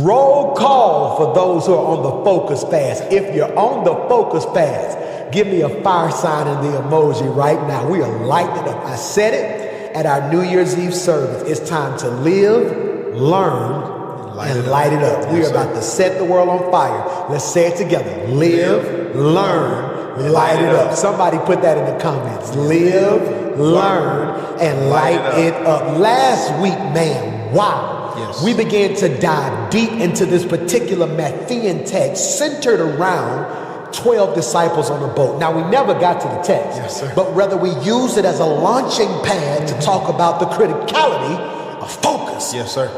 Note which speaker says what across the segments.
Speaker 1: Roll call for those who are on the focus fast. If you're on the focus fast, give me a fire sign and the emoji right now. We are lighting it up. I said it at our New Year's Eve service. It's time to live, learn, and light it up. We are about to set the world on fire. Let's say it together. Live, learn, light it up. Somebody put that in the comments. Live, learn, and light it up. Last week, man, wow.
Speaker 2: Yes.
Speaker 1: We began to dive deep into this particular Matthean text centered around 12 disciples on a boat. Now, we never got to the text,
Speaker 2: Yes, sir.
Speaker 1: but rather we used it as a launching pad to talk about the criticality of focus.
Speaker 2: Yes, sir.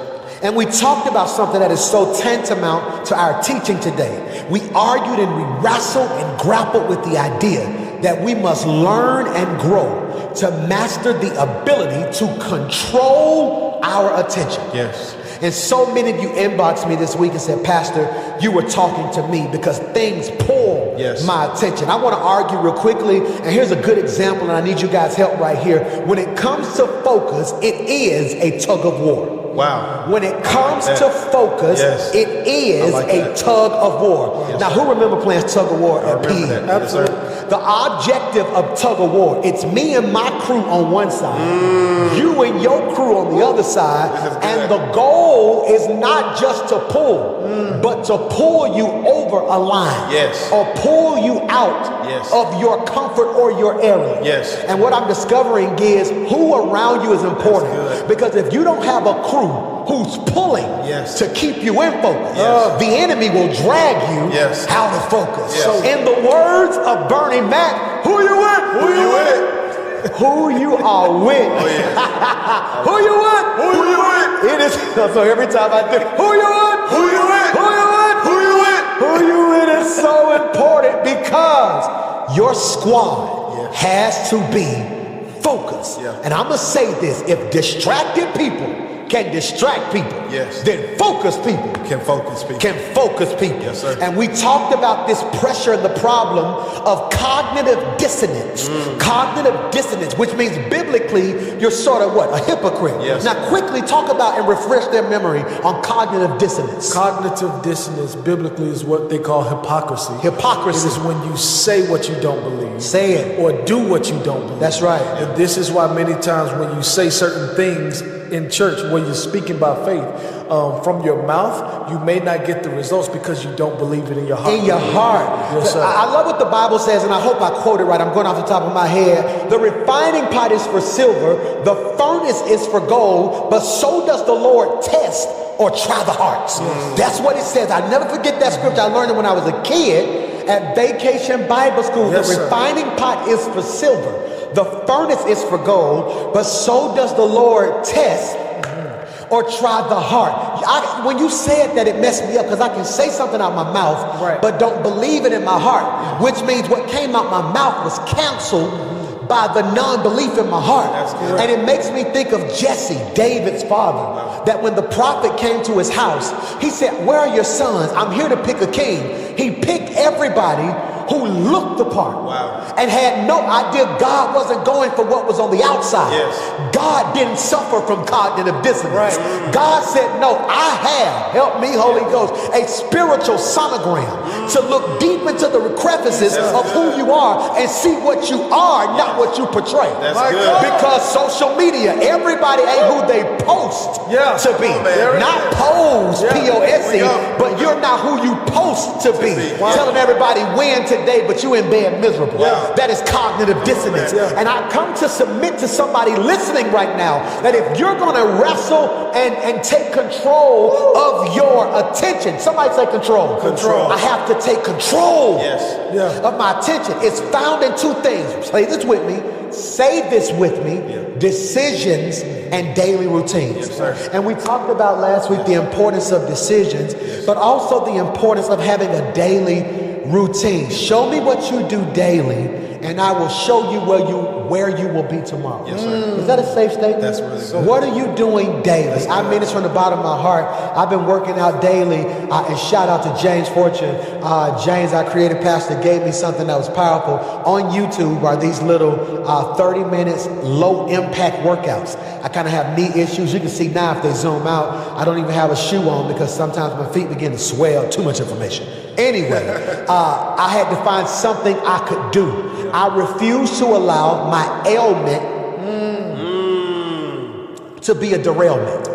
Speaker 1: And we talked about something that is so tantamount to our teaching today. We argued and we wrestled and grappled with the idea that we must learn and grow to master the ability to control our attention.
Speaker 2: Yes.
Speaker 1: And so many of you inboxed me this week and said, Pastor, you were talking to me because things pull
Speaker 2: Yes.
Speaker 1: my attention. I want to argue real quickly, and here's a good example, and I need you guys' help right here. When it comes to focus, it is a tug of war.
Speaker 2: Wow.
Speaker 1: When it comes to focus,
Speaker 2: Yes.
Speaker 1: it is
Speaker 2: like
Speaker 1: a
Speaker 2: that.
Speaker 1: tug of war.
Speaker 2: Yes,
Speaker 1: now,
Speaker 2: sir.
Speaker 1: who remember playing tug of war at
Speaker 2: remember
Speaker 1: PE?
Speaker 2: that. Yes, sir.
Speaker 1: The objective of tug of war, it's me and my crew on one side, you and your crew on the other side,
Speaker 2: This is good.
Speaker 1: and the goal is not just to pull, but to pull you over a line,
Speaker 2: Yes.
Speaker 1: or pull you out
Speaker 2: Yes.
Speaker 1: of your comfort or your area.
Speaker 2: Yes.
Speaker 1: And what I'm discovering is who around you is important,
Speaker 2: good.
Speaker 1: because if you don't have a crew who's pulling
Speaker 2: Yes.
Speaker 1: to keep you in focus,
Speaker 2: Yes.
Speaker 1: the enemy will drag you
Speaker 2: Yes.
Speaker 1: out of focus.
Speaker 2: Yes.
Speaker 1: So in the words of Bernie Mac, who you with?
Speaker 2: Who you with?
Speaker 1: Who you are with.
Speaker 2: Oh, yeah.
Speaker 1: Who you with?
Speaker 2: Who you with?
Speaker 1: It is, so every time I do, who you with?
Speaker 2: Who you with?
Speaker 1: Who you with?
Speaker 2: Who you with?
Speaker 1: Who you with is so important because your squad
Speaker 2: Yes.
Speaker 1: has to be focused.
Speaker 2: Yeah.
Speaker 1: And I'm going to say this, if distracted people can distract people,
Speaker 2: Yes.
Speaker 1: then focused people
Speaker 2: Can focus people.
Speaker 1: can focus people.
Speaker 2: Yes, sir.
Speaker 1: And we talked about this pressure and the problem of cognitive dissonance. Cognitive dissonance, which means biblically, you're sort of what? A hypocrite.
Speaker 2: Yes.
Speaker 1: Now quickly talk about and refresh their memory on cognitive dissonance.
Speaker 3: Cognitive dissonance biblically is what they call hypocrisy.
Speaker 1: Hypocrisy.
Speaker 3: It is when you say what you don't believe.
Speaker 1: Say it.
Speaker 3: Or do what you don't believe.
Speaker 1: That's right.
Speaker 3: And this is why many times when you say certain things in church, when you're speaking by faith, from your mouth, you may not get the results because you don't believe it in your heart.
Speaker 1: In your heart.
Speaker 3: Yes, sir.
Speaker 1: I love what the Bible says, and I hope I quote it right. I'm going off the top of my head. The refining pot is for silver, the furnace is for gold, but so does the Lord test or try the hearts. That's what it says. I never forget that scripture. I learned it when I was a kid at Vacation Bible School.
Speaker 3: Yes,
Speaker 1: the
Speaker 3: sir.
Speaker 1: refining pot is for silver, the furnace is for gold, but so does the Lord test or try the heart. When you said that, it messed me up because I can say something out my mouth,
Speaker 3: Right.
Speaker 1: but don't believe it in my heart, which means what came out my mouth was canceled by the non-belief in my heart.
Speaker 2: That's good.
Speaker 1: And it makes me think of Jesse, David's father, that when the prophet came to his house, he said, where are your sons? I'm here to pick a king. He picked everybody who looked the part and had no idea God wasn't going for what was on the outside.
Speaker 2: Yes.
Speaker 1: God didn't suffer from cognitive dissonance.
Speaker 3: Right.
Speaker 1: God said, no, I have, help me Holy Ghost, a spiritual sonogram to look deep into the crevices of who you are and see what you are, not what you portray.
Speaker 2: That's good.
Speaker 1: Because social media, everybody ain't who they post
Speaker 3: Yeah.
Speaker 1: to be.
Speaker 2: man.
Speaker 1: Not pose,
Speaker 3: Yeah.
Speaker 1: P-O-S-E,
Speaker 2: Here we go.
Speaker 1: but you're not who you post to be.
Speaker 2: Wow.
Speaker 1: Telling everybody win today, but you in bed miserable.
Speaker 2: Yeah.
Speaker 1: That is cognitive dissonance.
Speaker 3: Yeah.
Speaker 1: And I come to submit to somebody listening right now that if you're going to wrestle and take control of your attention, somebody say control.
Speaker 2: Control.
Speaker 1: I have to take control
Speaker 2: Yes.
Speaker 3: Yeah.
Speaker 1: of my attention. It's found in two things. Say this with me. Say this with me. Decisions and daily routines.
Speaker 2: Yes, sir.
Speaker 1: And we talked about last week the importance of decisions, but also the importance of having a daily routine. Show me what you do daily, and I will show you where you will be tomorrow.
Speaker 2: Yes, sir.
Speaker 1: Is that a safe statement?
Speaker 2: That's really good.
Speaker 1: What are you doing daily? I mean this from the bottom of my heart. I've been working out daily, and shout out to James Fortune. James, our creative pastor, gave me something that was powerful. On YouTube are these little 30 minutes low impact workouts. I kind of have knee issues. You can see now if they zoom out, I don't even have a shoe on because sometimes my feet begin to swell. Too much information. Anyway, I had to find something I could do. I refuse to allow my ailment to be a derailment.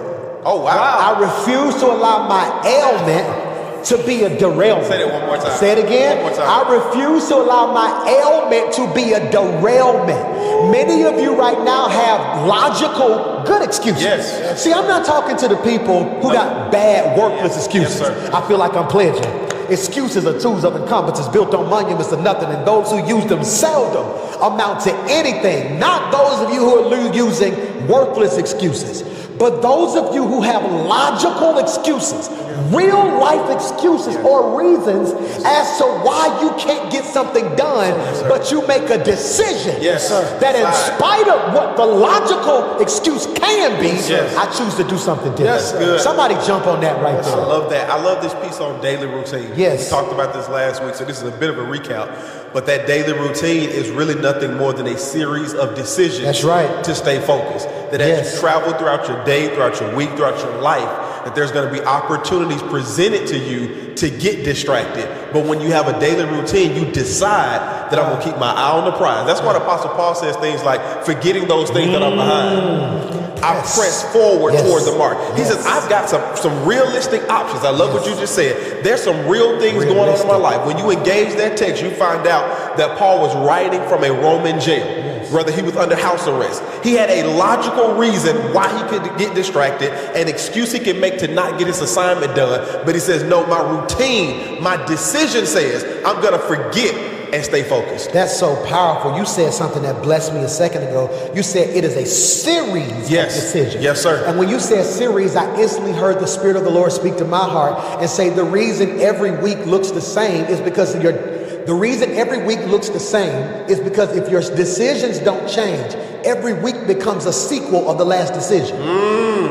Speaker 2: Oh, wow.
Speaker 1: I refuse to allow my ailment to be a derailment.
Speaker 2: Say that one more time.
Speaker 1: Say it again.
Speaker 2: One more time.
Speaker 1: I refuse to allow my ailment to be a derailment. Many of you right now have logical, good excuses.
Speaker 2: Yes.
Speaker 1: See, I'm not talking to the people who got bad, worthless excuses.
Speaker 2: Yes, sir.
Speaker 1: I feel like I'm pledging. Excuses are tools of incompetence built on monuments of nothing, and those who use them seldom amount to anything. Not those of you who are using worthless excuses, but those of you who have logical excuses, real life excuses or reasons as to why you can't get something done, but you make a decision that in spite of what the logical excuse can be, I choose to do something different.
Speaker 2: That's good.
Speaker 1: Somebody jump on that right there.
Speaker 2: I love that. I love this piece on daily routine.
Speaker 1: Yes.
Speaker 2: We talked about this last week, so this is a bit of a recap. But that daily routine is really nothing more than a series of decisions.
Speaker 1: That's right.
Speaker 2: To stay focused. That as you travel throughout your day, throughout your week, throughout your life, that there's going to be opportunities presented to you to get distracted. But when you have a daily routine, you decide that I'm going to keep my eye on the prize. That's why the Apostle Paul says things like, forgetting those things that are behind, I press forward toward the mark. He says, I've got some realistic options. I love what you just said. There's some real things going on in my life. When you engage that text, you find out that Paul was writing from a Roman jail. Brother, he was under house arrest. He had a logical reason why he could get distracted, an excuse he can make to not get his assignment done. But he says, no, my routine, my decision says I'm going to forget and stay focused.
Speaker 1: That's so powerful. You said something that blessed me a second ago. You said it is a series of decisions.
Speaker 2: Yes, sir.
Speaker 1: And when you said series, I instantly heard the Spirit of the Lord speak to my heart and say the reason every week looks the same is because of the reason every week looks the same is because if your decisions don't change, every week becomes a sequel of the last decision.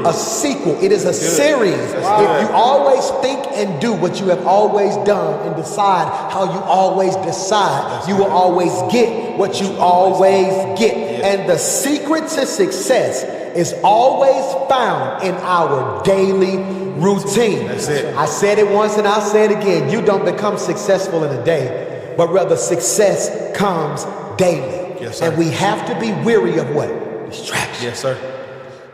Speaker 1: A sequel. It is a series. If you always think and do what you have always done and decide how you always decide, you will always get what you always get. And the secret to success is always found in our daily routine.
Speaker 2: That's it.
Speaker 1: I said it once and I'll say it again. You don't become successful in a day, but rather success comes daily.
Speaker 2: Yes, sir.
Speaker 1: And we have to be weary of what? Distraction.
Speaker 2: Yes, sir.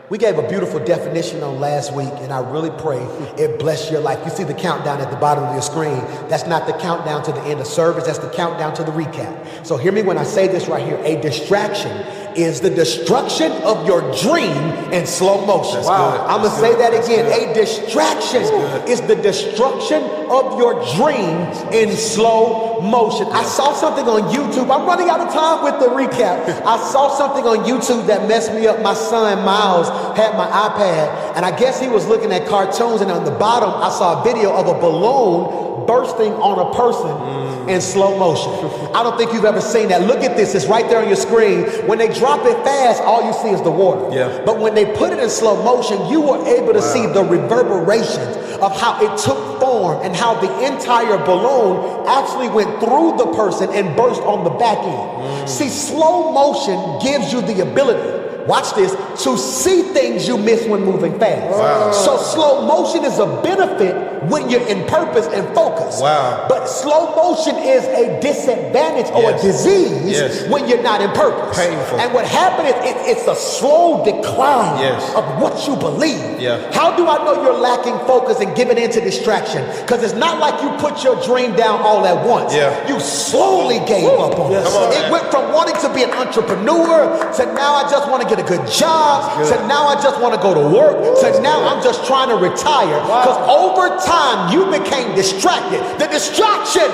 Speaker 1: We gave a beautiful definition on last week, and I really pray it bless your life. You see the countdown at the bottom of your screen. That's not the countdown to the end of service. That's the countdown to the recap. So hear me when I say this right here. A distraction is the destruction of your dream in slow motion. I'm going to say that again. A distraction is the destruction of your dream in slow motion. I saw something on YouTube. I'm running out of time with the recap. I saw something on YouTube that messed me up. My son, Miles, had my iPad, and I guess he was looking at cartoons, and on the bottom, I saw a video of a balloon bursting on a person in slow motion. I don't think you've ever seen that. Look at this. It's right there on your screen. When they drop it fast, all you see is the water. But when they put it in slow motion, you were able to see the reverberations of how it took form and how the entire balloon actually went through the person and burst on the back end. See, slow motion gives you the ability, watch this, to see things you miss when moving fast. So slow motion is a benefit when you're in purpose and focus. But slow motion is a disadvantage or a disease when you're not in purpose.
Speaker 2: Painful.
Speaker 1: And what happened is it's a slow decline of what you believe. How do I know you're lacking focus and giving into distraction? Because it's not like you put your dream down all at once. You slowly gave up on it. It went from wanting to be an entrepreneur to now I just want to get a good job, to now I just want to go to work, to now I'm just trying to retire. Because over time you became distracted. The distraction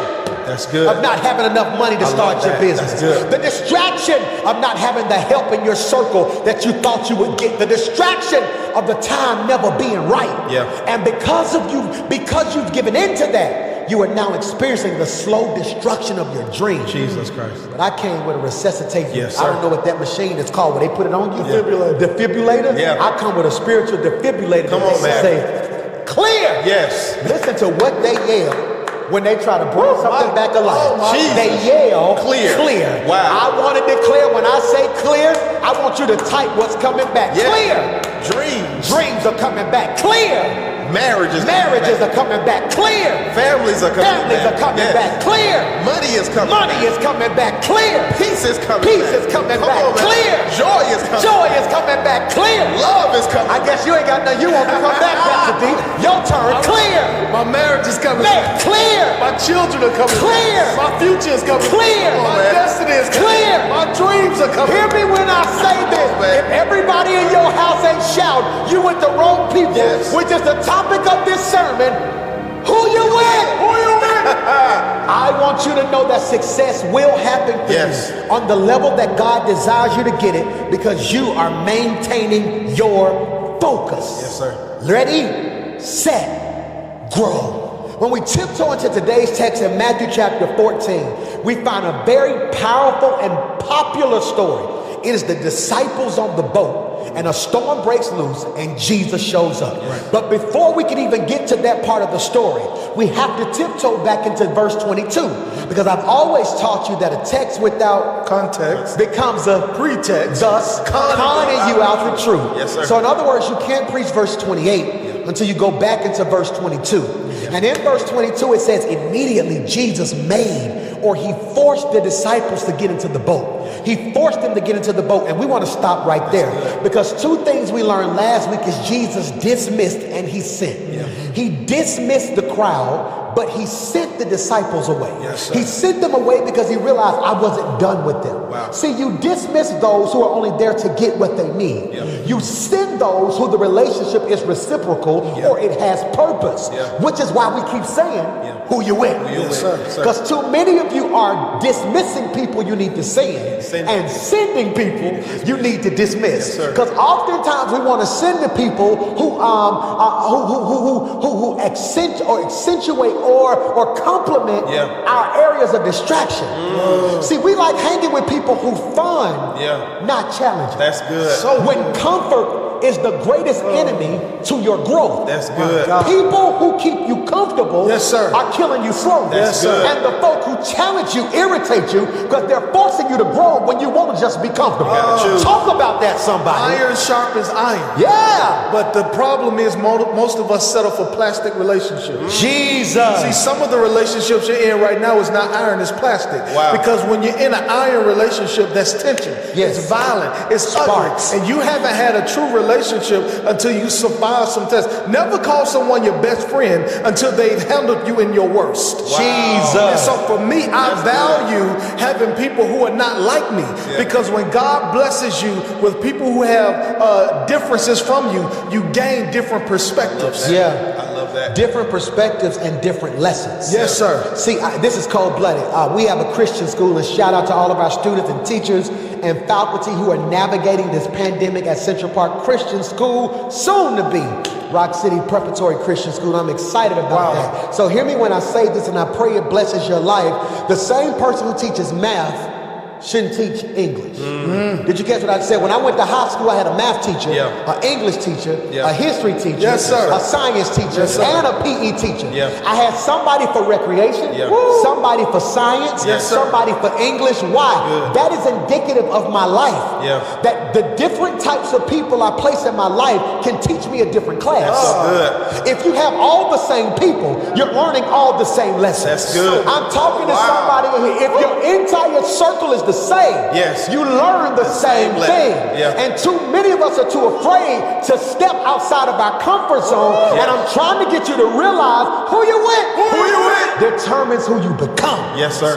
Speaker 1: of not having enough money to start your business. The distraction of not having the help in your circle that you thought you would get. The distraction of the time never being right. And because you've given into that, you are now experiencing the slow destruction of your dream.
Speaker 2: Jesus Christ.
Speaker 1: But I came with a resuscitation.
Speaker 2: Yes, sir.
Speaker 1: I don't know what that machine is called, where they put it on you.
Speaker 3: Defibrillator.
Speaker 1: Defibrillator?
Speaker 2: Yeah.
Speaker 1: I come with a spiritual defibrillator.
Speaker 2: Come
Speaker 1: that
Speaker 2: on, man.
Speaker 1: say, clear!
Speaker 2: Yes.
Speaker 1: Listen to what they yell when they try to bring something back to life.
Speaker 2: Jesus.
Speaker 1: They yell,
Speaker 2: Clear.
Speaker 1: clear.
Speaker 2: Wow.
Speaker 1: I want to declare, when I say clear, I want you to type what's coming back.
Speaker 2: Yeah.
Speaker 1: Clear.
Speaker 2: Dreams.
Speaker 1: Dreams are coming back. Clear.
Speaker 2: Marriages.
Speaker 1: Marriages are coming back. Clear.
Speaker 2: Families are coming
Speaker 1: Families
Speaker 2: back.
Speaker 1: are coming
Speaker 2: Yes.
Speaker 1: back. Clear.
Speaker 2: Money is coming
Speaker 1: Money
Speaker 2: back.
Speaker 1: is coming back. Clear.
Speaker 2: Peace is coming
Speaker 1: Peace
Speaker 2: back.
Speaker 1: is coming
Speaker 2: Come
Speaker 1: back.
Speaker 2: on, man.
Speaker 1: Clear.
Speaker 2: Joy is coming
Speaker 1: Joy is coming back. Clear.
Speaker 2: Love is coming
Speaker 1: I guess you ain't got nothing you want to come back, Pastor D. Your turn. Clear.
Speaker 3: My marriage is coming.
Speaker 1: Man, clear.
Speaker 3: My children are coming.
Speaker 1: Clear.
Speaker 3: My future is coming.
Speaker 1: Clear.
Speaker 3: My
Speaker 2: man.
Speaker 3: destiny is coming.
Speaker 1: Clear.
Speaker 3: My dreams are coming.
Speaker 1: Hear me when I say this.
Speaker 2: man.
Speaker 1: If everybody in your house ain't shout, you with the wrong people.
Speaker 2: Yes.
Speaker 1: Which is the topic of this sermon. Who you with? Who you with? I want you to know that success will happen for
Speaker 2: Yes.
Speaker 1: you on the level that God desires you to get it, because you are maintaining your focus.
Speaker 2: Yes, sir.
Speaker 1: Ready, set, grow. When we tiptoe into today's text in Matthew chapter 14, we find a very powerful and popular story. It is the disciples on the boat, and a storm breaks loose and Jesus shows up.
Speaker 2: Right.
Speaker 1: But before we can even get to that part of the story, we have to tiptoe back into verse 22, because I've always taught you that a text without
Speaker 3: Context.
Speaker 1: becomes a
Speaker 3: Pretext.
Speaker 1: thus conning you out the truth.
Speaker 2: Yes, sir.
Speaker 1: So in other words, you can't preach verse 28 until you go back into verse 22. And in verse 22 it says, immediately Jesus made, or he forced the disciples to get into the boat. He forced them to get into the boat, and we want to stop right there, because two things we learned last week is Jesus dismissed and he sent. He dismissed the crowd, but he sent the disciples away.
Speaker 2: Yes, sir.
Speaker 1: He sent them away because he realized I wasn't done with them.
Speaker 2: Wow.
Speaker 1: See, you dismiss those who are only there to get what they need.
Speaker 2: Yeah.
Speaker 1: You send those who the relationship is reciprocal, or it has purpose,
Speaker 2: Yeah.
Speaker 1: which is why we keep saying, who you with?
Speaker 2: you with?
Speaker 3: sir.
Speaker 1: Because too many of you are dismissing people you need to send, and sending people you need to dismiss.
Speaker 2: Yes, sir.
Speaker 1: Because oftentimes we want to send to people who accentuate or complement our areas of distraction. See, we like hanging with people who fun, not challenging.
Speaker 2: That's good.
Speaker 1: So when comfort is the greatest enemy to your growth.
Speaker 2: That's good.
Speaker 1: People who keep you comfortable
Speaker 3: Yes, sir.
Speaker 1: are killing you slowly.
Speaker 2: That's good.
Speaker 1: And the folk who challenge you irritate you because they're forcing you to grow when you want to just be comfortable.
Speaker 2: gotta choose.
Speaker 1: Talk about that, somebody.
Speaker 3: Iron sharpens iron.
Speaker 1: Yeah.
Speaker 3: But the problem is most of us settle for plastic relationships.
Speaker 1: Jesus.
Speaker 3: See, some of the relationships you're in right now is not iron, it's plastic.
Speaker 2: Wow.
Speaker 3: Because when you're in an iron relationship, that's tension.
Speaker 1: Yes.
Speaker 3: It's violent. It's
Speaker 1: Sparks.
Speaker 3: ugly. And you haven't had a true relationship until you survive some tests. Never call someone your best friend until they've handled you in your worst.
Speaker 1: Jesus.
Speaker 3: And so for me, I value having people who are not like me. Because when God blesses you with people who have differences from you, you gain different perspectives.
Speaker 1: Yeah.
Speaker 2: I love that.
Speaker 1: Different perspectives and different lessons.
Speaker 3: Yes, sir.
Speaker 1: See, this is cold-blooded. We have a Christian school, and shout out to all of our students and teachers and faculty who are navigating this pandemic at Central Park Christian School, soon to be Rock City Preparatory Christian School. I'm excited about that. So hear me when I say this, and I pray it blesses your life. The same person who teaches math shouldn't teach English. Did you catch what I said? When I went to high school, I had a math teacher, an English teacher, a history teacher,
Speaker 3: Yes, sir.
Speaker 1: a science teacher,
Speaker 3: Yes, sir.
Speaker 1: and a PE teacher.
Speaker 2: Yeah.
Speaker 1: I had somebody for recreation, somebody for science,
Speaker 2: Yes, sir.
Speaker 1: somebody for English. Why?
Speaker 2: Good.
Speaker 1: That is indicative of my life.
Speaker 2: Yeah.
Speaker 1: That the different types of people I place in my life can teach me a different class.
Speaker 2: That's so good.
Speaker 1: If you have all the same people, you're learning all the same lessons.
Speaker 2: That's good.
Speaker 1: I'm talking to somebody in here. If your entire circle is the same,
Speaker 2: Yes.
Speaker 1: you learn the same
Speaker 2: level.
Speaker 1: thing.
Speaker 2: Yeah.
Speaker 1: And too many of us are too afraid to step outside of our comfort zone.
Speaker 2: Yeah.
Speaker 1: And I'm trying to get you to realize who you with.
Speaker 2: Who you with?
Speaker 1: Determines who you become.
Speaker 2: Yes, sir.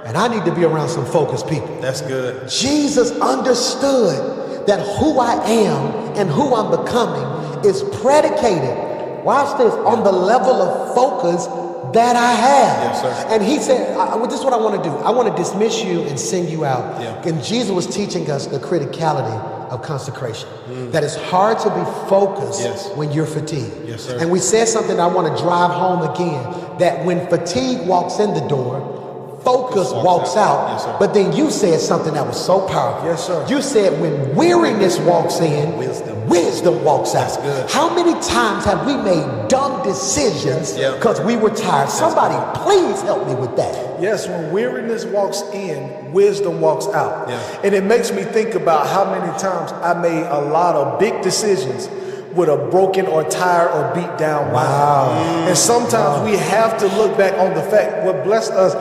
Speaker 1: And I need to be around some focused people.
Speaker 2: That's good.
Speaker 1: Jesus understood that who I am and who I'm becoming is predicated, watch this, on the level of focus that I have.
Speaker 2: Yes, sir.
Speaker 1: And he said, this is what I want to do. I want to dismiss you and send you out.
Speaker 2: Yeah.
Speaker 1: And Jesus was teaching us the criticality of consecration. That it's hard to be focused
Speaker 2: Yes.
Speaker 1: when you're fatigued.
Speaker 2: Yes, sir.
Speaker 1: And we said something I want to drive home again. that when fatigue walks in the door, focus walks out.
Speaker 2: Yes, sir.
Speaker 1: But then you said something that was so powerful.
Speaker 3: Yes, sir.
Speaker 1: You said when weariness walks in, wisdom walks out.
Speaker 2: That's good.
Speaker 1: How many times have we made dumb decisions because we were tired? Somebody please help me with that.
Speaker 3: Yes, when weariness walks in, wisdom walks out.
Speaker 2: Yeah.
Speaker 3: And it makes me think about how many times I made a lot of big decisions with a broken or tired or beat down mind. And sometimes we have to look back on the fact what blessed us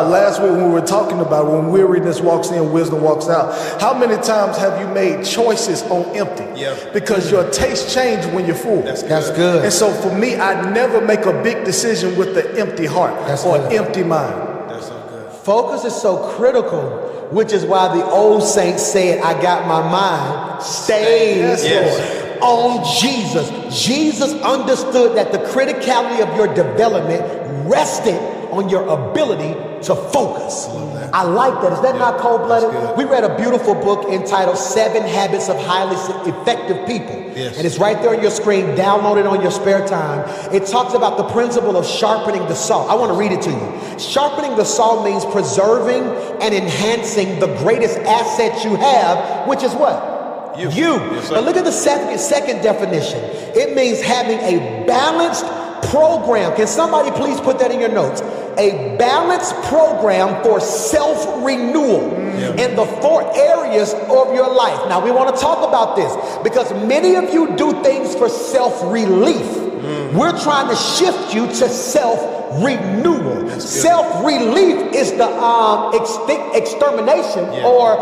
Speaker 3: last week when we were talking about when weariness walks in, wisdom walks out. How many times have you made choices on empty?
Speaker 2: Yeah.
Speaker 3: Because your taste changes when you're full.
Speaker 2: That's
Speaker 1: That's good.
Speaker 3: And so for me, I never make a big decision with the empty heart or
Speaker 1: good.
Speaker 3: empty mind.
Speaker 2: That's so good.
Speaker 1: Focus is so critical, which is why the old saints said, I got my mind stayed
Speaker 2: Yes.
Speaker 1: on Jesus. Jesus understood that the criticality of your development rested on your ability to focus. I like that. Is that not cold-blooded?
Speaker 2: that's good.
Speaker 1: We read a beautiful book entitled 7 Habits of Highly Effective People.
Speaker 2: Yes.
Speaker 1: And it's right there on your screen. Download it on your spare time. It talks about the principle of sharpening the saw. I want to read it to you. Sharpening the saw means preserving and enhancing the greatest asset you have, which is what? You.
Speaker 2: Yes, sir.
Speaker 1: Now look at the second definition. It means having a balanced program. Can somebody please put that in your notes? A balanced program for self-renewal in the 4 areas of your life. Now we want to talk about this because many of you do things for self-relief. We're trying to shift you to self-renewal. Self-relief is the extermination or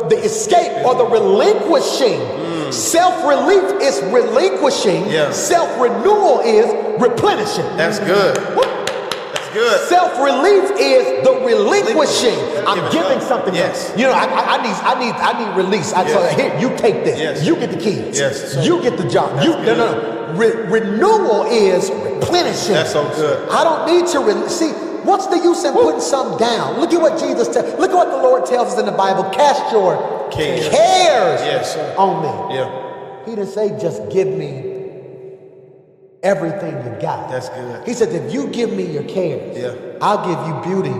Speaker 1: the escape or the relinquishing. Self-relief is relinquishing. Self-renewal is replenishing.
Speaker 2: That's good. That's good.
Speaker 1: Self-relief is the relinquishing. I'm giving something.
Speaker 2: Yes.
Speaker 1: You know, I need release. I tell you, here, you take this.
Speaker 2: Yes.
Speaker 1: You get the keys.
Speaker 2: Yes.
Speaker 1: You get the job. No. Renewal is replenishing.
Speaker 2: That's so good.
Speaker 1: I don't need to see. What's the use in putting something down? Look at what Jesus tells. Look at what the Lord tells us in the Bible. Cast your cares on me.
Speaker 2: Yeah.
Speaker 1: He didn't say just give me everything you got.
Speaker 2: That's good.
Speaker 1: He said if you give me your cares, I'll give you beauty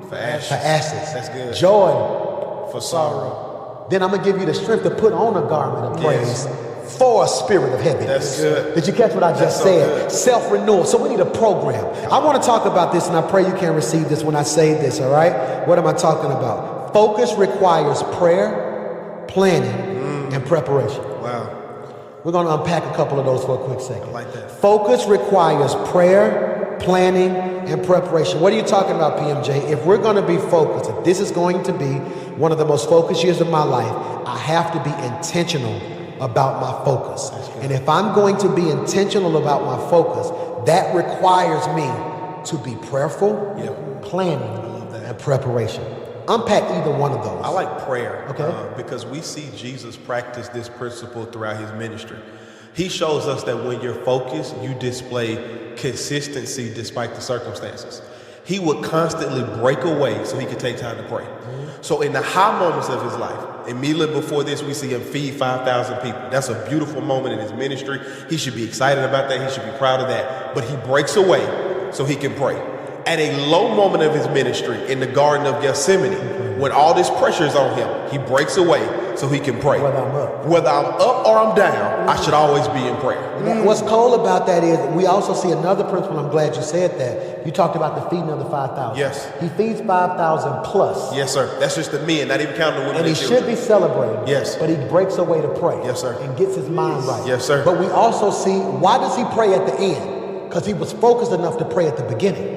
Speaker 2: For ashes.
Speaker 1: That's
Speaker 2: good.
Speaker 1: Joy
Speaker 2: For sorrow.
Speaker 1: Then I'm gonna give you the strength to put on a garment of praise for a spirit of heaviness.
Speaker 2: That's good.
Speaker 1: Did you catch what I just said? Self-renewal. So we need a program. I want to talk about this, and I pray you can receive this when I say this, all right? What am I talking about? Focus requires prayer, planning, and preparation.
Speaker 2: Wow.
Speaker 1: We're going to unpack a couple of those for a quick second.
Speaker 2: I like that.
Speaker 1: Focus requires prayer, planning, and preparation. What are you talking about, PMJ? If we're going to be focused, if this is going to be one of the most focused years of my life, I have to be intentional about my focus. And if I'm going to be intentional about my focus, that requires me to be prayerful, planning, and preparation. Unpack either one of those.
Speaker 2: I like prayer.
Speaker 1: Okay.
Speaker 2: Because we see Jesus practice this principle throughout his ministry. He shows us that when you're focused, you display consistency despite the circumstances. He would constantly break away so he could take time to pray. So in the high moments of his life, immediately before this, we see him feed 5,000 people. That's a beautiful moment in his ministry. He should be excited about that. He should be proud of that. But he breaks away so he can pray. At a low moment of his ministry in the Garden of Gethsemane, when all this pressure is on him, he breaks away so he can pray. Whether I'm up or I'm down, I should always be in prayer.
Speaker 1: What's cool about that is we also see another principle. I'm glad you said that. You talked about the feeding of the 5,000.
Speaker 2: Yes.
Speaker 1: He feeds 5,000 plus.
Speaker 2: Yes, sir. That's just the men, not even counting the women
Speaker 1: And he
Speaker 2: and children.
Speaker 1: should be celebrating.
Speaker 2: Yes.
Speaker 1: But he breaks away to pray.
Speaker 2: Yes, sir.
Speaker 1: And gets his mind right.
Speaker 2: Yes, sir.
Speaker 1: But we also see, why does he pray at the end? Because he was focused enough to pray at the beginning.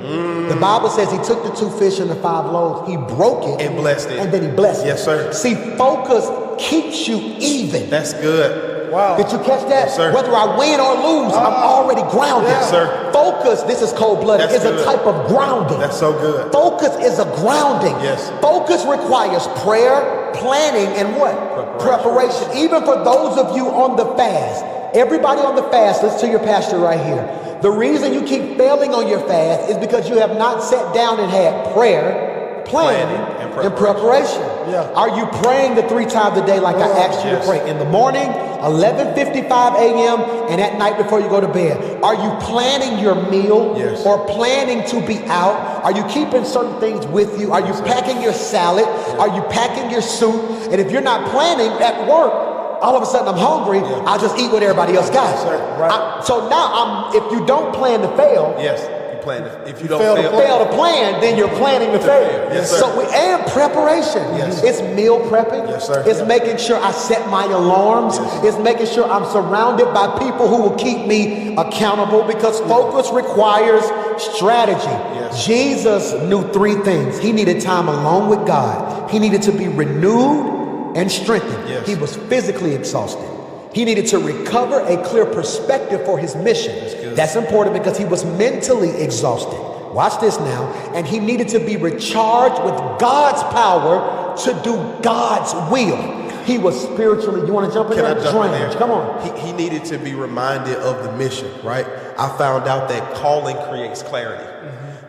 Speaker 1: The Bible says he took the 2 fish and the 5 loaves, he broke it.
Speaker 2: And blessed it.
Speaker 1: And then he blessed it.
Speaker 2: Yes, sir.
Speaker 1: See, focus keeps you even.
Speaker 2: That's good.
Speaker 3: Wow.
Speaker 1: Did you catch that?
Speaker 2: Yes, sir.
Speaker 1: Whether I win or lose, I'm already grounded.
Speaker 2: Yes, sir.
Speaker 1: Focus, this is cold-blooded,
Speaker 2: That's
Speaker 1: is a
Speaker 2: good.
Speaker 1: type of grounding.
Speaker 2: That's so good.
Speaker 1: Focus is a grounding.
Speaker 2: Yes.
Speaker 1: Focus requires prayer, planning, and what? Preparation. Even for those of you on the fast, everybody on the fast, listen to your pastor right here. The reason you keep failing on your fast is because you have not sat down and had prayer, planning, and preparation.
Speaker 3: Yeah.
Speaker 1: Are you praying the 3 times a day like I asked you to pray? In the morning, 11:55 a.m., and at night before you go to bed. Are you planning your meal or planning to be out? Are you keeping certain things with you? Are you packing your salad? Are you packing your soup? And if you're not planning at work, all of a sudden I'm hungry, I'll just eat what everybody else got. So now if you don't plan to fail,
Speaker 2: if you don't
Speaker 1: fail to plan, then you're planning to fail.
Speaker 2: Yes, sir.
Speaker 1: So and preparation. It's meal prepping.
Speaker 2: Yes, sir.
Speaker 1: It's making sure I set my alarms. It's making sure I'm surrounded by people who will keep me accountable, because focus requires strategy. Jesus knew 3 things. He needed time alone with God. He needed to be renewed and strengthened. He was physically exhausted. He needed to recover a clear perspective for his mission. That's important because he was mentally exhausted. Watch this now. And he needed to be recharged with God's power to do God's will. He was spiritually, you want to jump in there? Drained. Come on.
Speaker 2: He needed to be reminded of the mission, right? I found out that calling creates clarity.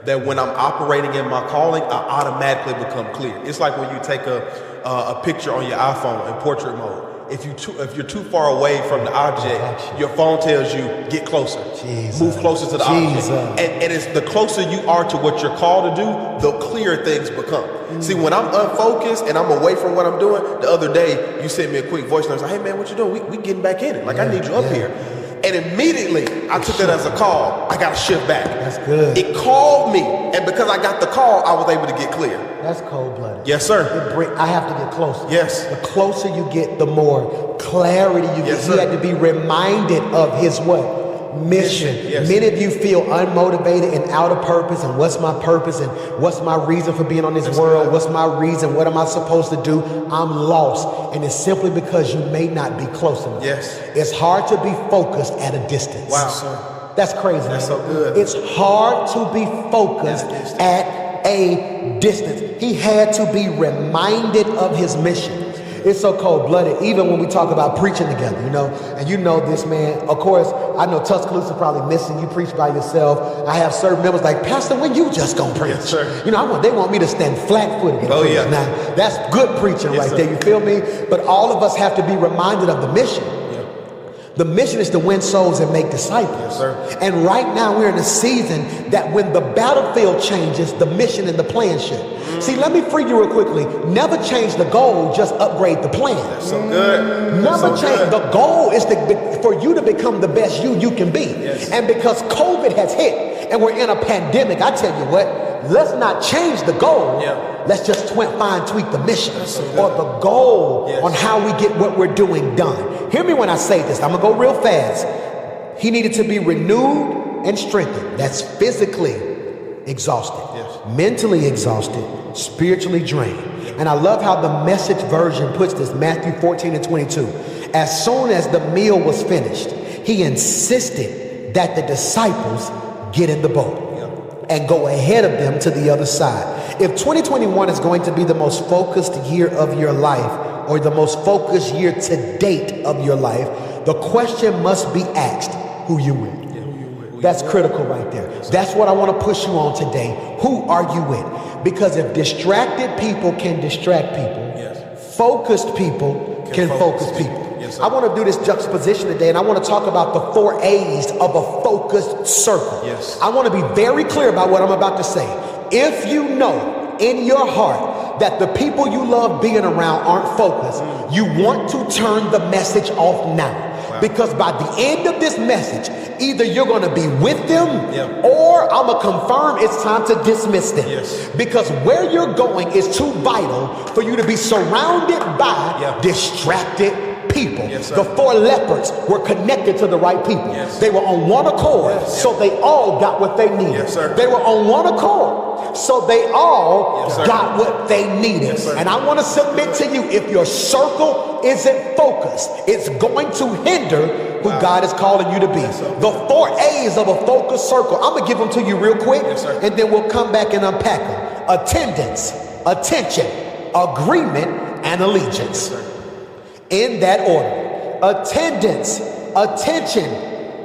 Speaker 2: That when I'm operating in my calling, I automatically become clear. It's like when you take a picture on your iPhone in portrait mode. If you're too far away from the object, your phone tells you, get closer, move closer to the object. And it's the closer you are to what you're called to do, the clearer things become. See, when I'm unfocused and I'm away from what I'm doing, the other day you sent me a quick voice note, like, hey man, what you doing? We getting back in it. Like, I need you up here. And immediately I took that as a call. I got to shift back.
Speaker 1: That's good.
Speaker 2: It called me. And because I got the call, I was able to get clear.
Speaker 1: That's cold-blooded.
Speaker 2: Yes, sir.
Speaker 1: I have to get closer.
Speaker 2: Yes.
Speaker 1: The closer you get, the more clarity you get.
Speaker 2: Sir.
Speaker 1: He had to be reminded of his what? Mission. Many of you feel unmotivated and out of purpose, and what's my purpose, and what's my reason for being on this world? What's my reason? What am I supposed to do? I'm lost. And it's simply because you may not be close enough. It's hard to be focused at a distance.
Speaker 2: Wow, sir.
Speaker 1: That's crazy.
Speaker 2: That's so good.
Speaker 1: It's hard to be focused at a distance. He had to be reminded of his mission. It's so cold-blooded, even when we talk about preaching together, you know. And you know this, man. Of course, I know Tuscaloosa probably missing you preach by yourself. I have certain members like, Pastor, when you just gonna preach?
Speaker 2: Yes, sir.
Speaker 1: You know, they want me to stand flat-footed and preach. Now, that's good preaching right there, you feel me? But all of us have to be reminded of the mission. The mission is to win souls and make disciples.
Speaker 2: Yes, sir.
Speaker 1: And right now we're in a season that when the battlefield changes, the mission and the plan should. See, let me free you real quickly. Never change the goal, just upgrade the plan.
Speaker 2: That's so good.
Speaker 1: Never change. The goal is for you to become the best you can be. And because COVID has hit and we're in a pandemic, I tell you what, let's not change the goal. Let's just fine tweak the mission or the goal on how we get what we're doing done. Hear me when I say this. I'm going to go real fast. He needed to be renewed and strengthened. That's physically exhausted, mentally exhausted, spiritually drained. And I love how the Message version puts this, Matthew 14:22. As soon as the meal was finished, he insisted that the disciples get in the boat and go ahead of them to the other side. If 2021 is going to be the most focused year of your life, or the most focused year to date of your life, the question must be asked, who you with? That's critical right there. That's what I want to push you on today. Who are you with? Because if distracted people can distract people, focused people can focus people. I want to do this juxtaposition today, and I want to talk about the 4 A's of a focused circle. I want to be very clear about what I'm about to say. If you know in your heart that the people you love being around aren't focused, you want to turn the message off now. Because by the end of this message, either you're going to be with them or I'm going to confirm it's time to dismiss them. Because where you're going is too vital for you to be surrounded by distracted people. The 4 lepers were connected to the right people. They were on one accord, so they all got what they needed. They were on one accord, so they all got what they needed. And I want to submit to you, if your circle isn't focused, it's going to hinder who God is calling you to be. The 4 A's of a focused circle, I'm going to give them to you real quick, and then we'll come back and unpack them. Attendance, attention, agreement, and allegiance. In that order: attendance, attention,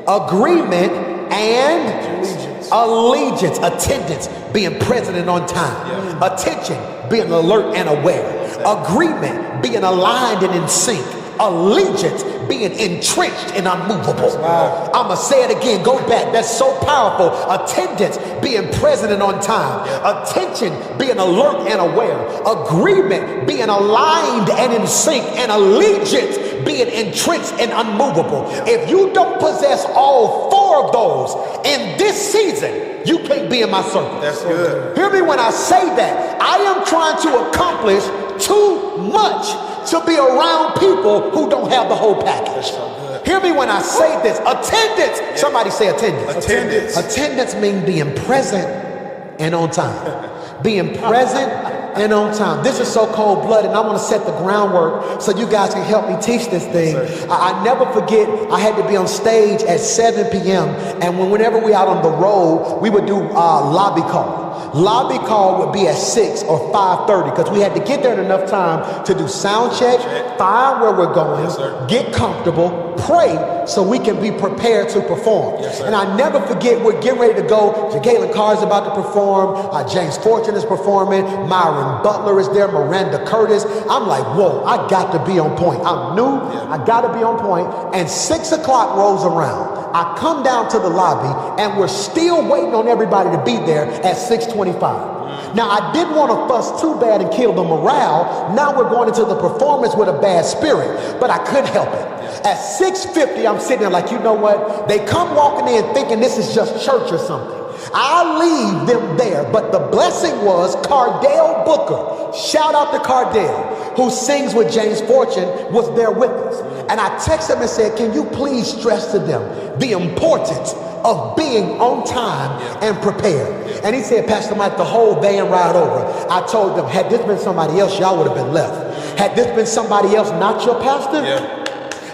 Speaker 1: agreement, and allegiance. Attendance, being present and on time. Attention, being alert and aware. Agreement, being aligned and in sync. Allegiance, being entrenched and unmovable.
Speaker 3: Wow.
Speaker 1: I'm going to say it again. Go back. That's so powerful. Attendance, being present and on time. Attention, being alert and aware. Agreement, being aligned and in sync. And allegiance, being entrenched and unmovable. If you don't possess all four of those in this season, you can't be in my circle.
Speaker 2: That's good.
Speaker 1: Hear me when I say that. I am trying to accomplish too much to be around people who don't have the whole package. Hear me when I say this. Attendance. Somebody say attendance. Attendance means being present and on time. Being present and on time. This is so cold-blooded, and I want to set the groundwork so you guys can help me teach this thing. I never forget, I had to be on stage at 7 p.m. and whenever we out on the road, we would do lobby call. Lobby call would be at 6 or 5:30 because we had to get there in enough time to do sound check, find where we're going, get comfortable, pray so we can be prepared to perform. And I never forget, we're getting ready to go. Jalen Carr's about to perform. James Fortune is performing. Myron Butler is there. Miranda Curtis. I'm like, whoa, I got to be on point. I'm new. I got to be on point. And 6 o'clock rolls around. I come down to the lobby and we're still waiting on everybody to be there at 6:25. Now, I didn't want to fuss too bad and kill the morale. Now we're going into the performance with a bad spirit, but I couldn't help it. At 6:50, I'm sitting there like, you know what? They come walking in thinking this is just church or something. I leave them there, but the blessing was Cardell Booker. Shout out to Cardell, who sings with James Fortune, was there with us. And I texted him and said, can you please stress to them the importance of being on time and prepared? And he said, Pastor Mike, the whole van ride over, I told them, had this been somebody else, y'all would have been left. Had this been somebody else, not your pastor,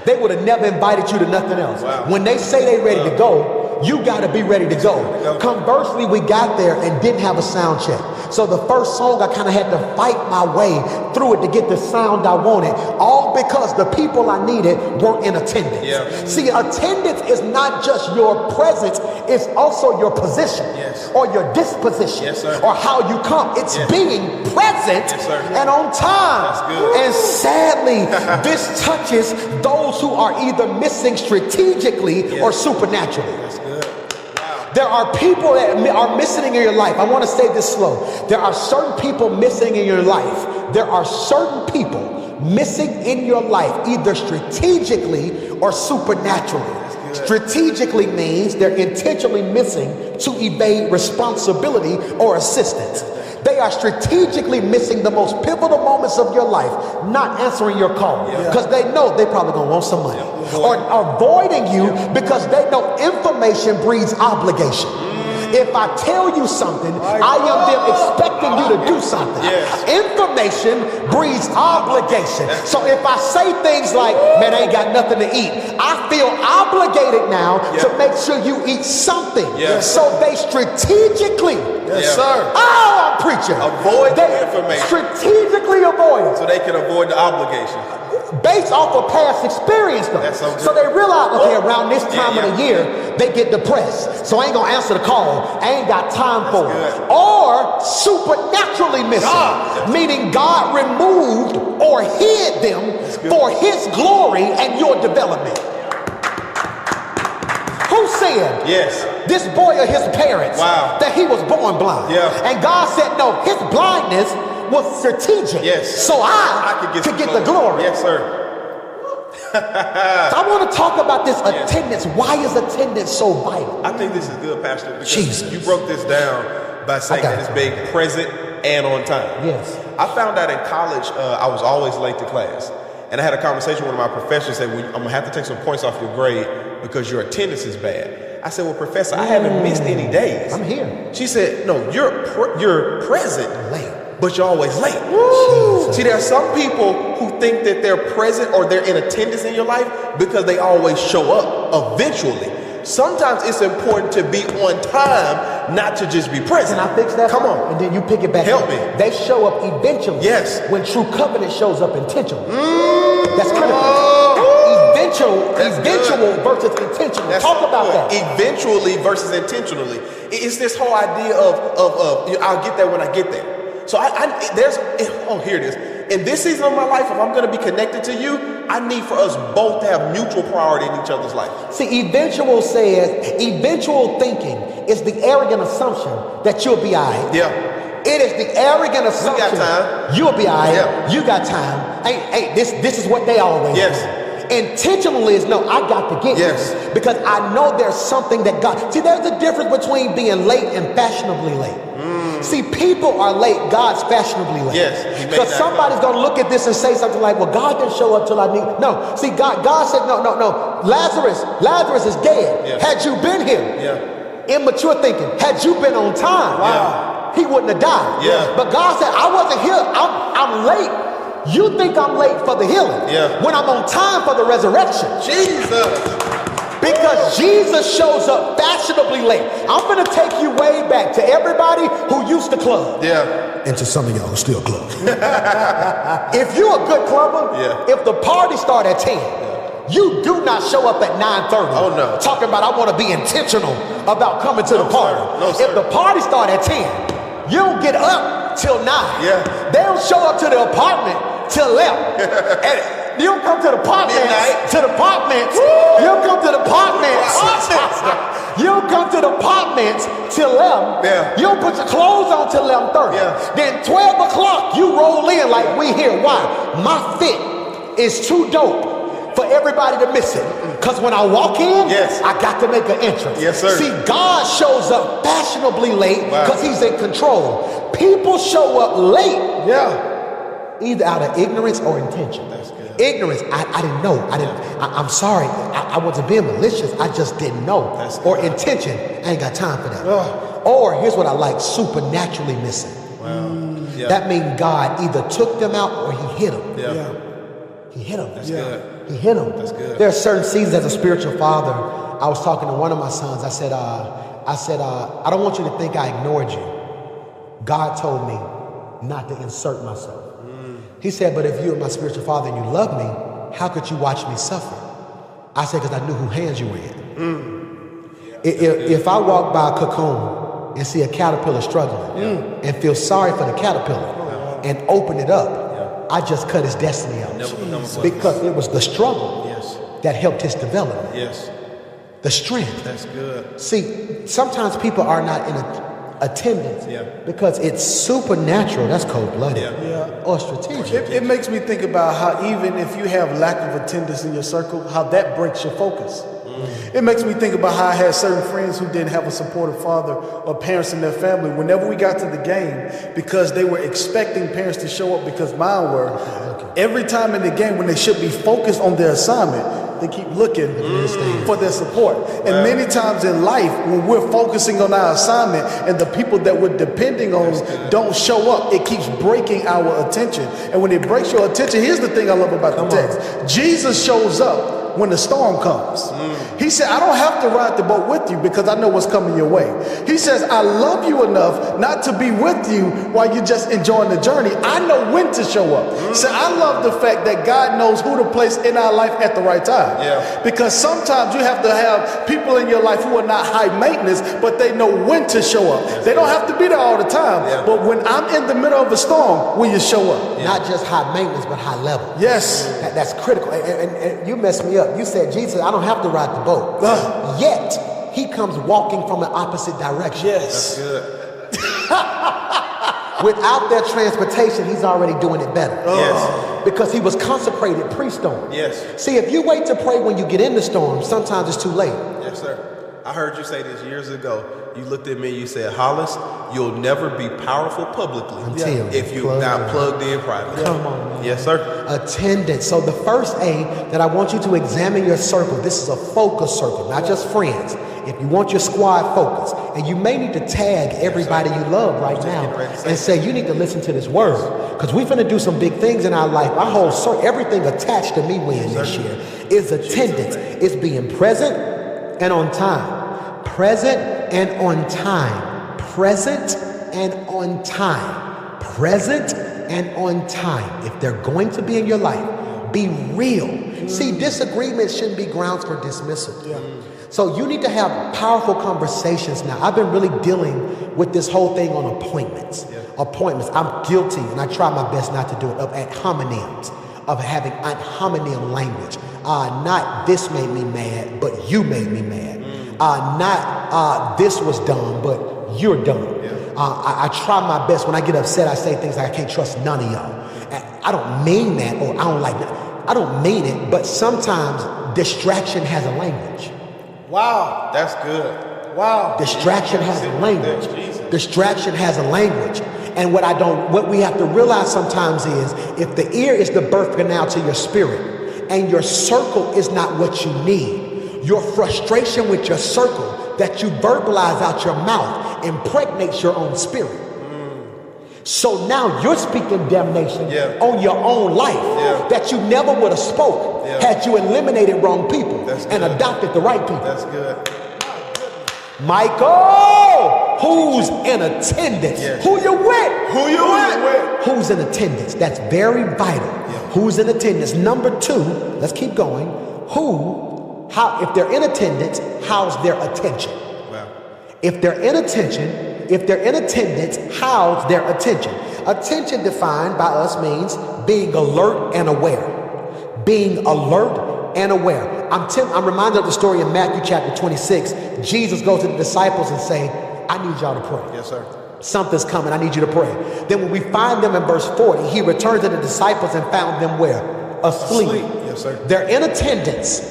Speaker 1: they would have never invited you to nothing else. When they say they ready to go, you got to be ready to go. Conversely, we got there and didn't have a sound check. So the first song, I kind of had to fight my way through it to get the sound I wanted, all because the people I needed weren't in attendance. See, attendance is not just your presence, it's also your position or your disposition or how you come. It's being present and on time. And sadly, this touches those who are either missing strategically or supernaturally. There are people that are missing in your life. I want to say this slow. There are certain people missing in your life. There are certain people missing in your life, either strategically or supernaturally. Strategically means they're intentionally missing to evade responsibility or assistance. They are strategically missing the most pivotal moments of your life, not answering your call because they know they probably gonna want some money, or avoiding you because they know information breeds obligation. If I tell you something, I am them expecting you to do something. Information breeds obligation. So if I say things like, man, I ain't got nothing to eat, I feel obligated now to make sure you eat something. So they strategically, I'm preaching.
Speaker 2: Avoid the information.
Speaker 1: Strategically avoid it.
Speaker 2: So they can avoid the obligation.
Speaker 1: Based off of past experience though. So they realize, okay, around this time of the year, they get depressed. So I ain't gonna answer the call. I ain't got time for it. Or supernaturally missing, meaning God removed or hid them for his glory and your development. Who said this boy or his parents that he was born blind? And God said, no, his blindness was strategic. So I could get the glory. So I want to talk about this attendance. Why is attendance so vital?
Speaker 2: I think this is good, Pastor, because you broke this down by saying that it's being present and on time. I found out in college, I was always late to class. And I had a conversation with one of my professors, said, well, I'm going to have to take some points off your grade because your attendance is bad. I said, well, Professor, I haven't missed any days.
Speaker 1: I'm here.
Speaker 2: She said, no, you're present,
Speaker 1: late,
Speaker 2: but you're always late. See, there are some people who think that they're present or they're in attendance in your life because they always show up eventually. Sometimes it's important to be on time, not to just be present.
Speaker 1: Can I fix that?
Speaker 2: Come on.
Speaker 1: And then you pick it back
Speaker 2: Help
Speaker 1: up.
Speaker 2: me.
Speaker 1: They show up eventually. When true covenant shows up intentionally. That's critical. Eventual versus intentional. Talk about that.
Speaker 2: Eventually versus intentionally. It's this whole idea of I'll get there when I get there. So here it is. in this season of my life, if I'm going to be connected to you, I need for us both to have mutual priority in each other's life.
Speaker 1: See, eventual thinking is the arrogant assumption that you'll be all right.
Speaker 2: Yeah.
Speaker 1: It is the arrogant assumption.
Speaker 2: We got time.
Speaker 1: You'll be all right.
Speaker 2: Yeah.
Speaker 1: You got time. Hey, this is what they always
Speaker 2: Yes.
Speaker 1: do. Intentional is, no, I got to get
Speaker 2: Yes.
Speaker 1: this. Because I know there's something that God... See, there's a difference between being late and fashionably late. See, people are late. God's fashionably late.
Speaker 2: Yes, he made
Speaker 1: because
Speaker 2: that
Speaker 1: somebody's going to look at this and say something like, well, God didn't show up till I need... No. See, God said, no. Lazarus is dead.
Speaker 2: Yeah.
Speaker 1: Had you been here...
Speaker 2: Yeah.
Speaker 1: Immature thinking. Had you been on time, he wouldn't have died.
Speaker 2: Yeah.
Speaker 1: But God said, I wasn't here. I'm late. You think I'm late for the healing when I'm on time for the resurrection.
Speaker 2: Jesus.
Speaker 1: Because Jesus shows up fashionably late. I'm going to take you way back to everybody who used to club.
Speaker 2: Yeah.
Speaker 1: And to some of y'all who still club. If you're a good clubber, if the party start at 10, you do not show up at 9:30.
Speaker 2: Oh, no.
Speaker 1: Talking about I want to be intentional about coming to the party.
Speaker 2: Sir. No, sir.
Speaker 1: If the party start at 10, you don't get up till 9.
Speaker 2: Yeah.
Speaker 1: They don't show up to the apartment till 11. And you don't come to the apartments.
Speaker 2: Midnight.
Speaker 1: To the apartments. You don't come to the apartments. You don't come to the apartments till 11.
Speaker 2: Yeah.
Speaker 1: You don't put your clothes on till 11:30.
Speaker 2: Yeah.
Speaker 1: Then 12 o'clock, you roll in like we here. Why? My fit is too dope for everybody to miss it. Because when I walk in, I got to make an entrance.
Speaker 2: Yes, sir.
Speaker 1: See, God shows up fashionably late because he's in control. People show up late either out of ignorance or intention.
Speaker 2: That's good.
Speaker 1: Ignorance, I didn't know. I'm sorry. I wasn't being malicious. I just didn't know.
Speaker 2: That's good.
Speaker 1: Or intention, I ain't got time for that. Or here's what I like, supernaturally missing.
Speaker 2: Wow. Yeah.
Speaker 1: That means God either took them out or he hit them.
Speaker 2: Yeah.
Speaker 1: He hit them.
Speaker 2: That's good.
Speaker 1: He hit them.
Speaker 2: That's good.
Speaker 1: There are certain seasons as a spiritual father. I was talking to one of my sons. I said, I don't want you to think I ignored you. God told me not to insert myself. He said, but if you are my spiritual father and you love me, how could you watch me suffer? I said, because I knew who hands you were in. If I walk by a cocoon and see a caterpillar struggling and feel sorry for the caterpillar and open it up, I just cut his destiny out. Because it was the struggle that helped his development.
Speaker 2: Yes.
Speaker 1: The strength.
Speaker 2: That's good.
Speaker 1: See, sometimes people are not in attendance because it's supernatural. That's cold-blooded or strategic.
Speaker 3: It makes me think about how even if you have lack of attendance in your circle, how that breaks your focus. It makes me think about how I had certain friends who didn't have a supportive father or parents in their family. Whenever we got to the game, because they were expecting parents to show up because mine were, every time in the game when they should be focused on their assignment, they keep looking for their support. And many times in life, when we're focusing on our assignment and the people that we're depending on don't show up, it keeps breaking our attention. And when it breaks your attention, here's the thing I love about the text. Jesus shows up when the storm comes. He said, I don't have to ride the boat with you because I know what's coming your way. He says, I love you enough not to be with you while you're just enjoying the journey. I know when to show up. So I love the fact that God knows who to place in our life at the right time. Because sometimes you have to have people in your life who are not high maintenance, but they know when to show up. They don't have to be there all the time. But when I'm in the middle of a storm, will you show up?
Speaker 1: Not just high maintenance, but high level.
Speaker 3: Yes.
Speaker 1: That's critical. And you messed me up. You said, Jesus, I don't have to ride the boat. Yet, he comes walking from the opposite direction.
Speaker 3: Yes.
Speaker 2: That's good.
Speaker 1: Without their transportation, he's already doing it better.
Speaker 2: Yes.
Speaker 1: Because he was consecrated pre-storm.
Speaker 2: Yes.
Speaker 1: See, if you wait to pray when you get in the storm, sometimes it's too late.
Speaker 2: Yes, sir. I heard you say this years ago. You looked at me and you said, Hollis, you'll never be powerful publicly if you're not plugged in privately.
Speaker 1: Come on, man.
Speaker 2: Yes, sir.
Speaker 1: Attendance. So the first A that I want you to examine your circle. This is a focus circle, not just friends. If you want your squad focused, and you may need to tag everybody you love right now and say, you need to listen to this word. Because we're going to do some big things in our life. Our whole circle, everything attached to me win this year is attendance. It's being present and on time. Present and on time. Present and on time. Present and on time. If they're going to be in your life, be real. See, disagreements shouldn't be grounds for dismissal. So you need to have powerful conversations now. I've been really dealing with this whole thing on appointments.
Speaker 2: Yeah.
Speaker 1: Appointments. I'm guilty, and I try my best not to do it, of ad hominems, of having ad hominem language. Not this made me mad, but you made me mad. Not this was dumb, but you're dumb.
Speaker 2: Yeah.
Speaker 1: I try my best. When I get upset, I say things like, I can't trust none of y'all. I don't mean that, or I don't like that. I don't mean it, but sometimes distraction has a language.
Speaker 3: Wow.
Speaker 2: That's good.
Speaker 3: Wow.
Speaker 1: Distraction has a language.
Speaker 2: Jesus.
Speaker 1: Distraction has a language. And what we have to realize sometimes is, if the ear is the birth canal to your spirit, and your circle is not what you need, your frustration with your circle that you verbalize out your mouth impregnates your own spirit. So now you're speaking damnation on your own life that you never would have spoke had you eliminated wrong people and adopted the right people.
Speaker 2: That's good.
Speaker 1: Michael, who's in attendance?
Speaker 2: Yes.
Speaker 1: Who you with?
Speaker 2: Who you with?
Speaker 1: Who's in attendance? That's very vital. Who's in attendance? Number 2, let's keep going. If they're in attendance, how's their attention?
Speaker 2: Wow.
Speaker 1: If they're in attendance, how's their attention? Attention defined by us means being alert and aware. Being alert and aware. I'm reminded of the story in Matthew chapter 26. Jesus goes to the disciples and say, I need y'all to pray.
Speaker 2: Yes, sir.
Speaker 1: Something's coming. I need you to pray. Then when we find them in verse 40, he returned to the disciples and found them where? Asleep.
Speaker 2: Yes, sir.
Speaker 1: They're in attendance,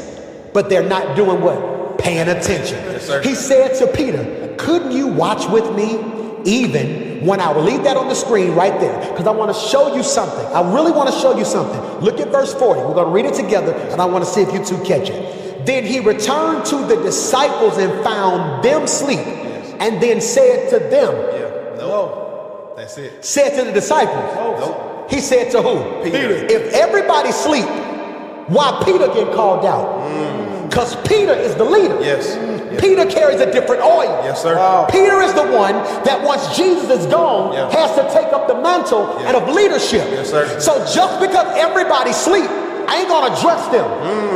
Speaker 1: but they're not doing what? Paying attention.
Speaker 2: Yes, sir.
Speaker 1: He said to Peter, couldn't you watch with me even 1 hour? Leave that on the screen right there, because I want to show you something. I really want to show you something. Look at verse 40. We're going to read it together, and I want to see if you two catch it. Then he returned to the disciples and found them asleep, and then said to them,
Speaker 2: No. That's it.
Speaker 1: said to the disciples,
Speaker 2: Nope.
Speaker 1: He said to who?
Speaker 2: Peter.
Speaker 1: If everybody sleep, why Peter get called out? Because Peter is the leader.
Speaker 2: Yes.
Speaker 1: Peter carries a different oil.
Speaker 2: Yes, sir.
Speaker 1: Peter is the one that once Jesus is gone has to take up the mantle and of leadership.
Speaker 2: Yes, sir.
Speaker 1: So just because everybody sleep, I ain't gonna address them.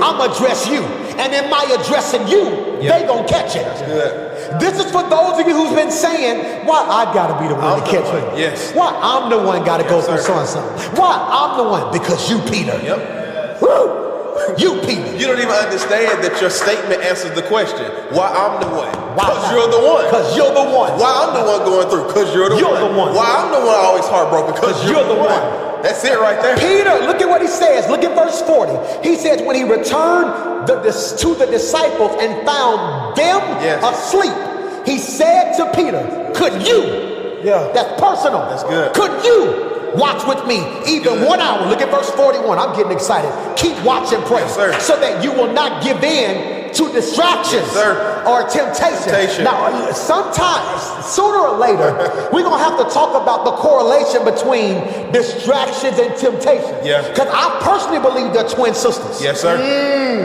Speaker 1: I'm gonna address you. And in my addressing you, they gonna catch it.
Speaker 2: That's good.
Speaker 1: This is for those of you who's been saying, why I gotta be the one to catch it.
Speaker 2: Yes.
Speaker 1: Why I'm the one gotta go through
Speaker 2: sir.
Speaker 1: so and so. Why I'm the one? Because you, Peter.
Speaker 2: Yep.
Speaker 1: Woo! You, Peter.
Speaker 2: You don't even understand that your statement answers the question. Why I'm the one?
Speaker 1: Why
Speaker 2: Because
Speaker 1: not?
Speaker 2: you're the one.
Speaker 1: Because you're the one.
Speaker 2: Why I'm the one going through? Because you're the one.
Speaker 1: one.
Speaker 2: Why I'm the one always heartbroken? Because you're the one. That's it right there.
Speaker 1: Peter, look at what he says. Look at verse 40. He says, when he returned to the disciples and found them asleep, he said to Peter, could you? That's personal.
Speaker 2: That's good.
Speaker 1: Could you watch with me even 1 hour? Look at verse 41. I'm getting excited. Keep watch and pray,
Speaker 2: Yes, sir.
Speaker 1: so that you will not give in to distractions
Speaker 2: Yes, sir.
Speaker 1: or temptation. Now, sometimes, sooner or later, we're going to have to talk about the correlation between distractions and temptation.
Speaker 2: Yeah.
Speaker 1: Because I personally believe they're twin sisters.
Speaker 2: Yes, sir.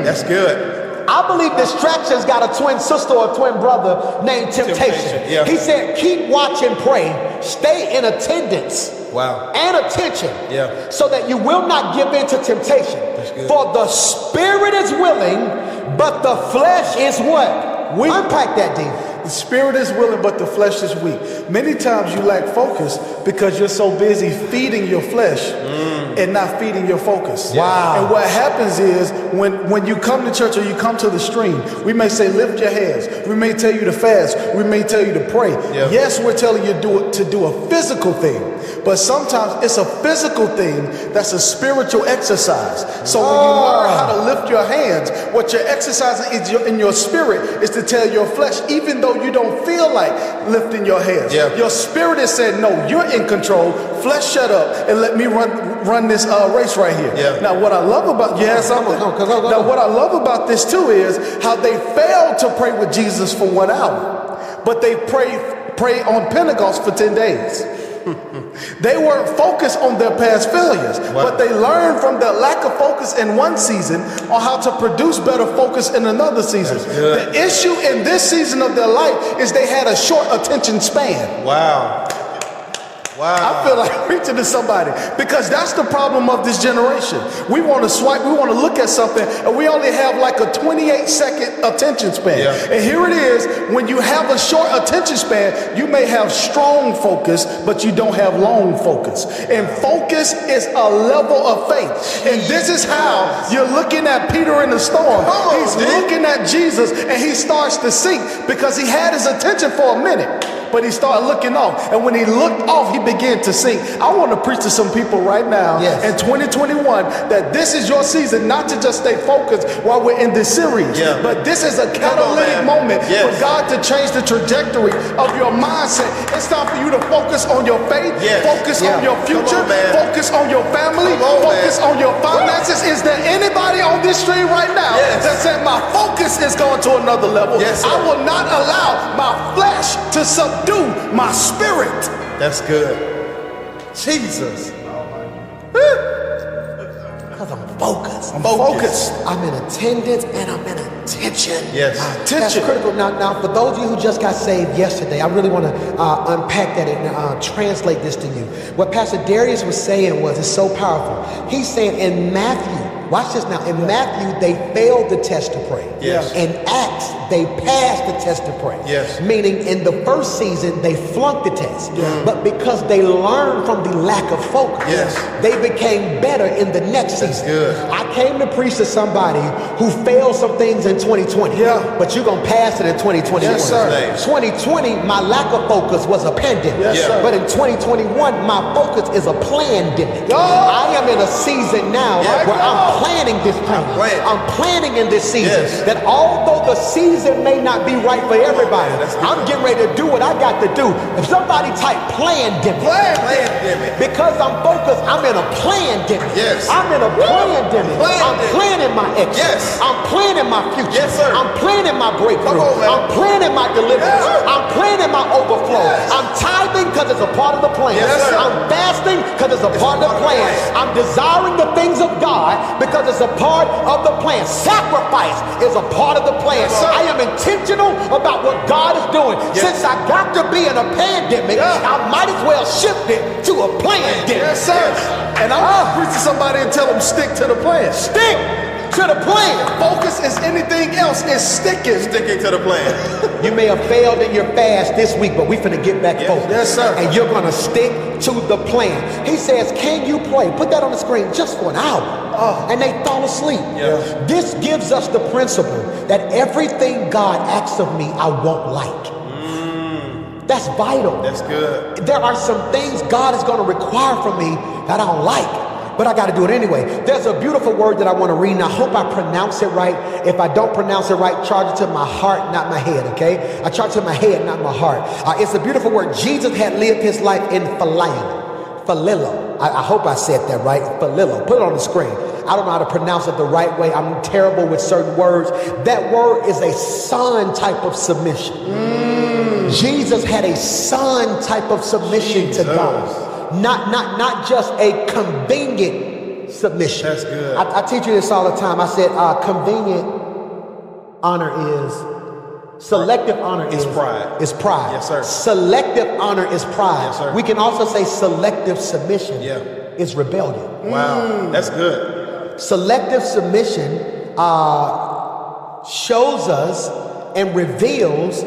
Speaker 2: That's good.
Speaker 1: I believe distractions got a twin sister or a twin brother named temptation.
Speaker 2: Yeah.
Speaker 1: He said, keep watch and pray, stay in attendance.
Speaker 2: Wow.
Speaker 1: And attention, so that you will not give in to temptation.
Speaker 2: good.
Speaker 1: For the spirit is willing, but the flesh is what?
Speaker 3: Weak.
Speaker 1: Unpack that, D.
Speaker 3: The spirit is willing, but the flesh is weak. Many times you lack focus because you're so busy feeding your flesh and not feeding your focus.
Speaker 1: Wow.
Speaker 3: And what happens is when you come to church or you come to the stream, we may say, lift your hands. We may tell you to fast. We may tell you to pray.
Speaker 2: Yeah.
Speaker 3: Yes, we're telling you to do a physical thing, but sometimes it's a physical thing that's a spiritual exercise. So when you learn how to lift your hands, what you're exercising is in your spirit is to tell your flesh, even though you don't feel like lifting your hands.
Speaker 2: Yeah.
Speaker 3: Your spirit is saying, no, you're in control. Flesh, shut up and let me run this race right here.
Speaker 2: Yeah.
Speaker 3: Now, what I love about Now, what I love about this too is how they failed to pray with Jesus for 1 hour, but they pray on Pentecost for 10 days. They weren't focused on their past failures, but they learned from their lack of focus in one season on how to produce better focus in another season. The issue in this season of their life is they had a short attention span.
Speaker 2: Wow. Wow.
Speaker 3: I feel like preaching to somebody because that's the problem of this generation. We want to swipe, we want to look at something, and we only have like a 28-second attention span.
Speaker 2: Yeah.
Speaker 3: And here it is, when you have a short attention span, you may have strong focus, but you don't have long focus. And focus is a level of faith. And this is how you're looking at Peter in the storm. He's looking at Jesus, and he starts to sink because he had his attention for a minute. But he started looking off. And when he looked off, he began to sink. I want to preach to some people right now in 2021 that this is your season, not to just stay focused while we're in this series. But this is a catalytic moment for God to change the trajectory of your mindset. It's time for you to focus on your faith, focus on your future, focus on your family, focus on your finances. Is there anybody on this stream right now that said my focus is going to another level? I will not allow my flesh to subdue my spirit.
Speaker 2: That's good. Jesus.
Speaker 1: Because I'm focused.
Speaker 3: I'm focused.
Speaker 1: I'm in attendance and I'm in attention.
Speaker 2: Yes.
Speaker 1: That's critical. Now, for those of you who just got saved yesterday, I really want to unpack that and translate this to you. What Pastor Darius was saying it's so powerful. He's saying in Matthew, watch this now. In Matthew, they failed the test to pray.
Speaker 2: Yes.
Speaker 1: In Acts, they passed the test to pray.
Speaker 2: Yes.
Speaker 1: Meaning in the first season, they flunked the test. But because they learned from the lack of focus, they became better in the next season.
Speaker 2: That's good.
Speaker 1: I came to preach to somebody who failed some things in 2020. But you're going to pass it in 2021.
Speaker 3: Yes, sir.
Speaker 1: 2020, my lack of focus was a pandemic.
Speaker 3: Yes, sir.
Speaker 1: But in 2021, my focus is a plandemic. I am in a season now where I'm planning this plan. I'm planning in this season that although the season may not be right for everybody, I'm getting ready to do what I got to do. If somebody type plandemic, because I'm focused, I'm in a plandemic. I'm in a plandemic. I'm planning my exit. I'm planning my future. I'm planning my breakthrough. I'm planning my deliverance. I'm planning my overflow. I'm tithing because it's a part of the plan. I'm fasting because it's a part of the plan. I'm desiring the things of God because it's a part of the plan. Sacrifice is a part of the plan. I am intentional about what God is doing. Since I got to be in a pandemic, I might as well shift it to a plandemic.
Speaker 3: And I want to preach to somebody and tell them stick to the plan.
Speaker 1: Stick to the plan.
Speaker 3: Focus is anything else. It's sticking
Speaker 2: to the plan.
Speaker 1: You may have failed in your fast this week, but we finna get back focused.
Speaker 3: Yes, sir.
Speaker 1: And you're gonna stick to the plan. He says, can you pray? Put that on the screen just for an hour. And they fall asleep. This gives us the principle that everything God asks of me, I won't like. That's vital.
Speaker 2: That's good.
Speaker 1: There are some things God is going to require from me that I don't like, but I got to do it anyway. There's a beautiful word that I want to read, and I hope I pronounce it right. If I don't pronounce it right, charge it to my heart, not my head, okay? I charge it to my head, not my heart. It's a beautiful word. Jesus had lived his life in Philillo. I hope I said that right. Philillo. Put it on the screen. I don't know how to pronounce it the right way. I'm terrible with certain words. That word is a son type of submission. Jesus had a son type of submission to God. Not just a convenient submission.
Speaker 2: That's good.
Speaker 1: I teach you this all the time. I said convenient honor is, selective honor is
Speaker 2: pride.
Speaker 1: Is pride.
Speaker 2: Yes, sir.
Speaker 1: Selective honor is pride.
Speaker 2: Yes, sir.
Speaker 1: We can also say selective submission is rebellion.
Speaker 2: Wow, that's good.
Speaker 1: Selective submission shows us and reveals